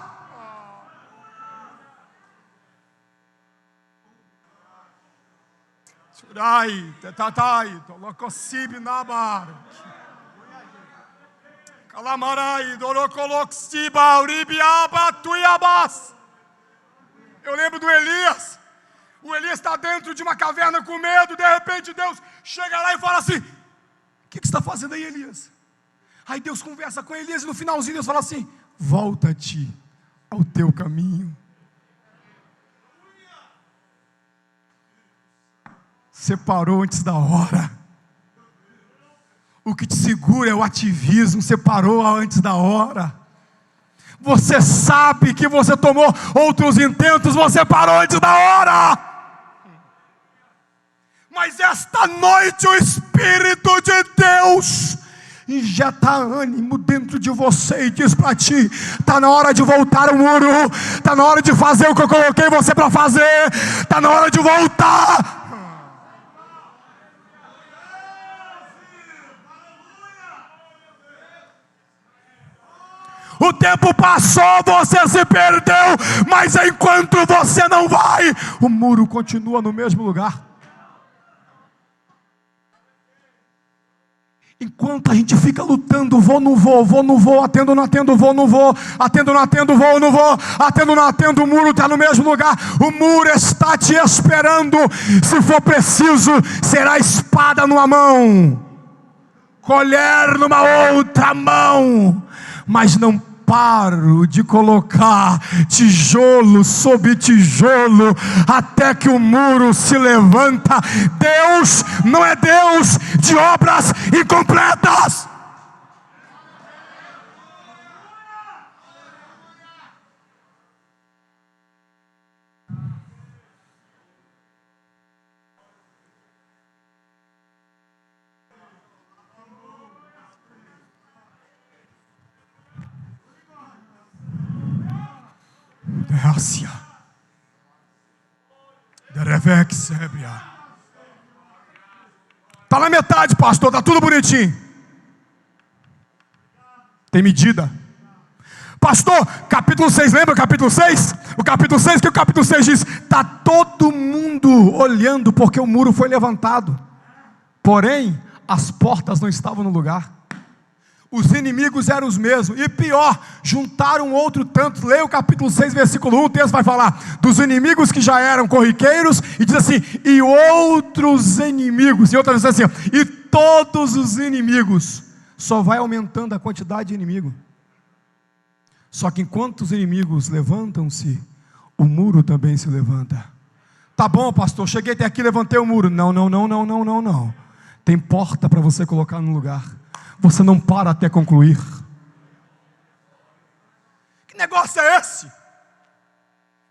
Churai, tetatai, tolococibe nabar. Calamarai, dorocoloxiba, uribiaba, tuiabas. Eu lembro do Elias. O Elias está dentro de uma caverna com medo. De repente Deus chega lá e fala assim: o que você está fazendo aí, Elias? Aí Deus conversa com Elias e no finalzinho Deus fala assim: volta-te ao teu caminho. Você parou antes da hora. O que te segura é o ativismo. Você parou antes da hora. Você sabe que você tomou outros intentos, você parou antes da hora. Mas esta noite o Espírito de Deus injeta ânimo dentro de você e diz para ti: está na hora de voltar ao muro, está na hora de fazer o que eu coloquei você para fazer, está na hora de voltar. O tempo passou, você se perdeu, mas enquanto você não vai, o muro continua no mesmo lugar. Enquanto a gente fica lutando, vou, não vou, vou, não vou, atendo, não atendo, vou, não vou, atendo, não atendo, vou, não vou, atendo, não atendo, o muro está no mesmo lugar. O muro está te esperando. Se for preciso, será espada numa mão, colher numa outra mão, mas não paro de colocar tijolo sobre tijolo até que o muro se levanta. Deus não é Deus de obras incompletas. Está na metade, pastor, está tudo bonitinho. Tem medida. Pastor, capítulo 6, lembra o capítulo 6? O capítulo 6, que o capítulo 6 diz: está todo mundo olhando porque o muro foi levantado, porém as portas não estavam no lugar. Os inimigos eram os mesmos, e pior, juntaram outro tanto. Leia o capítulo 6, versículo 1, o texto vai falar dos inimigos que já eram corriqueiros, e diz assim: e outros inimigos, e outra vez assim, e todos os inimigos. Só vai aumentando a quantidade de inimigo. Só que enquanto os inimigos levantam-se, o muro também se levanta. Tá bom, pastor, cheguei até aqui, levantei o muro. Não. Tem porta para você colocar no lugar. Você não para até concluir. Que negócio é esse?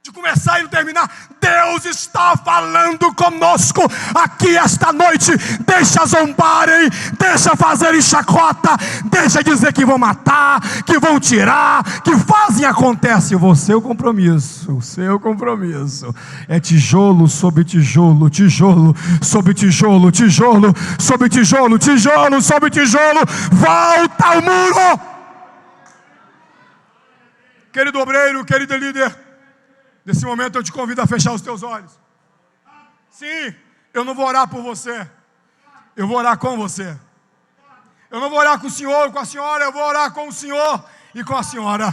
De começar e não terminar. Deus está falando conosco aqui esta noite. Deixa zombarem, deixa fazerem chacota, deixa dizer que vão matar, que vão tirar, que fazem acontece. O seu compromisso é tijolo sobre tijolo, tijolo sobre tijolo, tijolo sobre tijolo, tijolo sobre tijolo. Volta ao muro. Querido obreiro, querido líder, nesse momento eu te convido a fechar os teus olhos. Sim, eu não vou orar por você, eu vou orar com você. Eu não vou orar com o senhor ou com a senhora, eu vou orar com o senhor e com a senhora.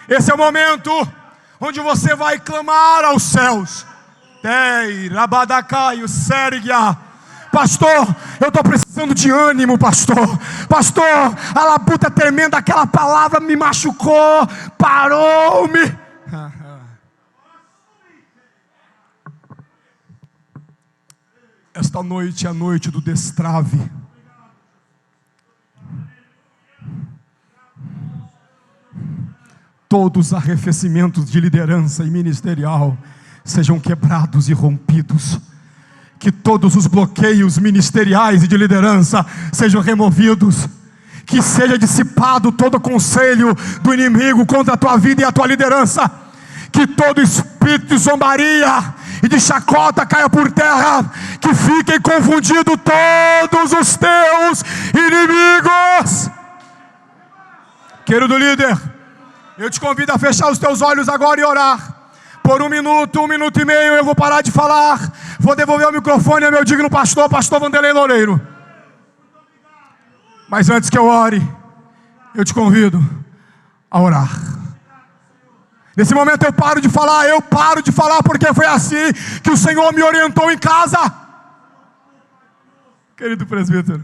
Esse é o momento onde você vai clamar aos céus. Tei, Rabadacaio, Sérgia. Pastor, eu estou precisando de ânimo, pastor. Pastor, a labuta tremenda, aquela palavra me machucou, parou-me. Esta noite é a noite do destrave. Todos os arrefecimentos de liderança e ministerial sejam quebrados e rompidos. Que todos os bloqueios ministeriais e de liderança sejam removidos. Que seja dissipado todo o conselho do inimigo contra a tua vida e a tua liderança. Que todo espírito de zombaria e de chacota caia por terra. Que fiquem confundidos todos os teus inimigos. Querido líder, eu te convido a fechar os teus olhos agora e orar. Por 1 minuto e meio eu vou parar de falar. Vou devolver o microfone ao meu digno pastor, pastor Vanderlei Loureiro. Mas antes que eu ore, eu te convido a orar. Nesse momento eu paro de falar porque foi assim que o Senhor me orientou em casa. Querido presbítero,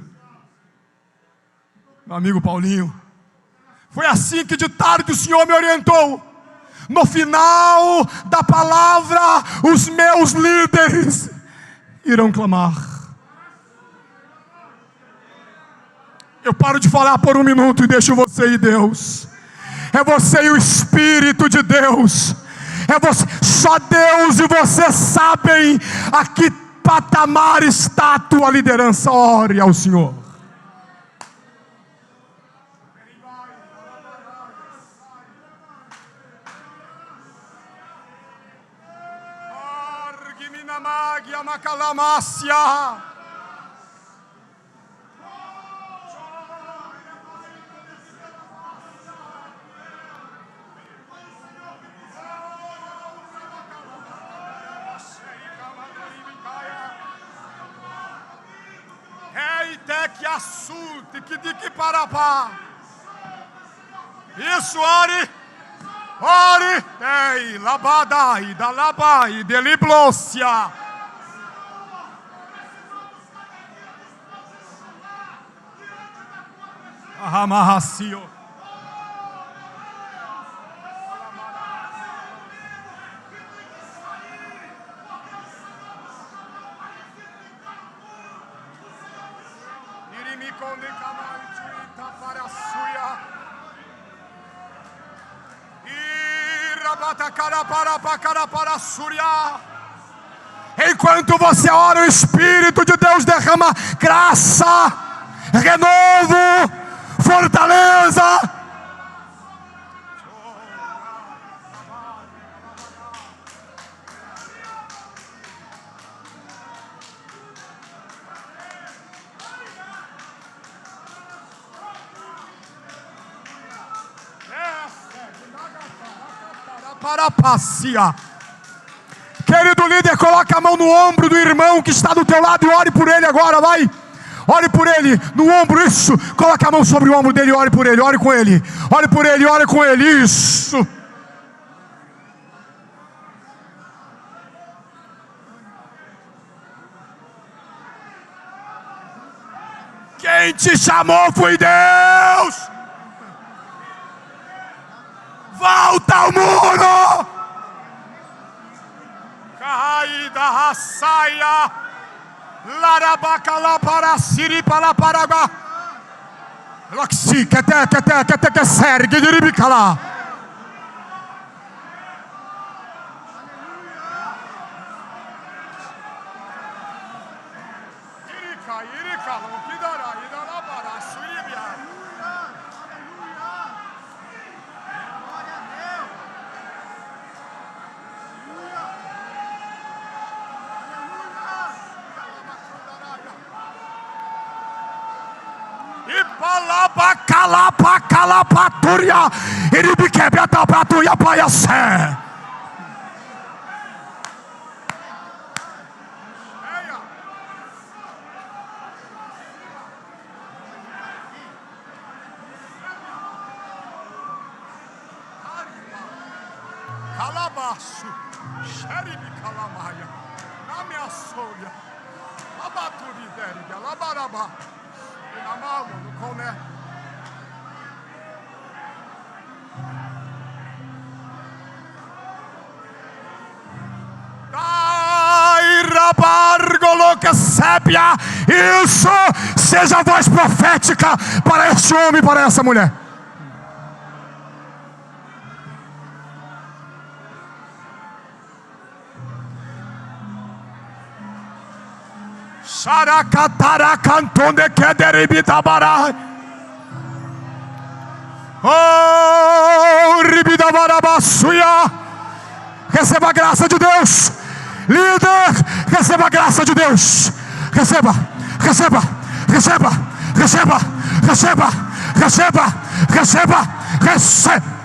meu amigo Paulinho, foi assim que de tarde o Senhor me orientou. No final da palavra, os meus líderes irão clamar. Eu paro de falar por 1 minuto e deixo você e Deus. É você e o Espírito de Deus. É você, só Deus e você sabem a que patamar está a tua liderança. Ore ao Senhor. Magia Macalamácia. Ei, que assunto, que de que parapá. Isso, ore. Ore, ei, labadai, da labai, de liblócia. Ahamarracio. Irimiconde camanchita para a suia. Enquanto você ora, o Espírito de Deus derrama graça, renovo, fortaleza. Para passear. Querido líder, coloca a mão no ombro do irmão que está do teu lado e ore por ele agora, vai. Ore por ele, no ombro, isso. Coloca a mão sobre o ombro dele e ore por ele, ore com ele. Ore por ele, ore com ele, isso. Quem te chamou foi Deus. Volta ao muro. Caída raçaia. Larabacala para Siripala Paraguá. Loxi, que sergue de Ribicala. Calapaturia, Iribiquebeta Patuia Paiacé. Calabaço, xeribe calamaia, na minha solha, labaturi dériga, labarabá, e na mão, no coné. Isso seja a voz profética para este homem e para essa mulher. Oh, ribidabarabasuia. Receba a graça de Deus. Líder, receba a graça de Deus. Receba, receba, receba, receba, receba, receba, receba, receba.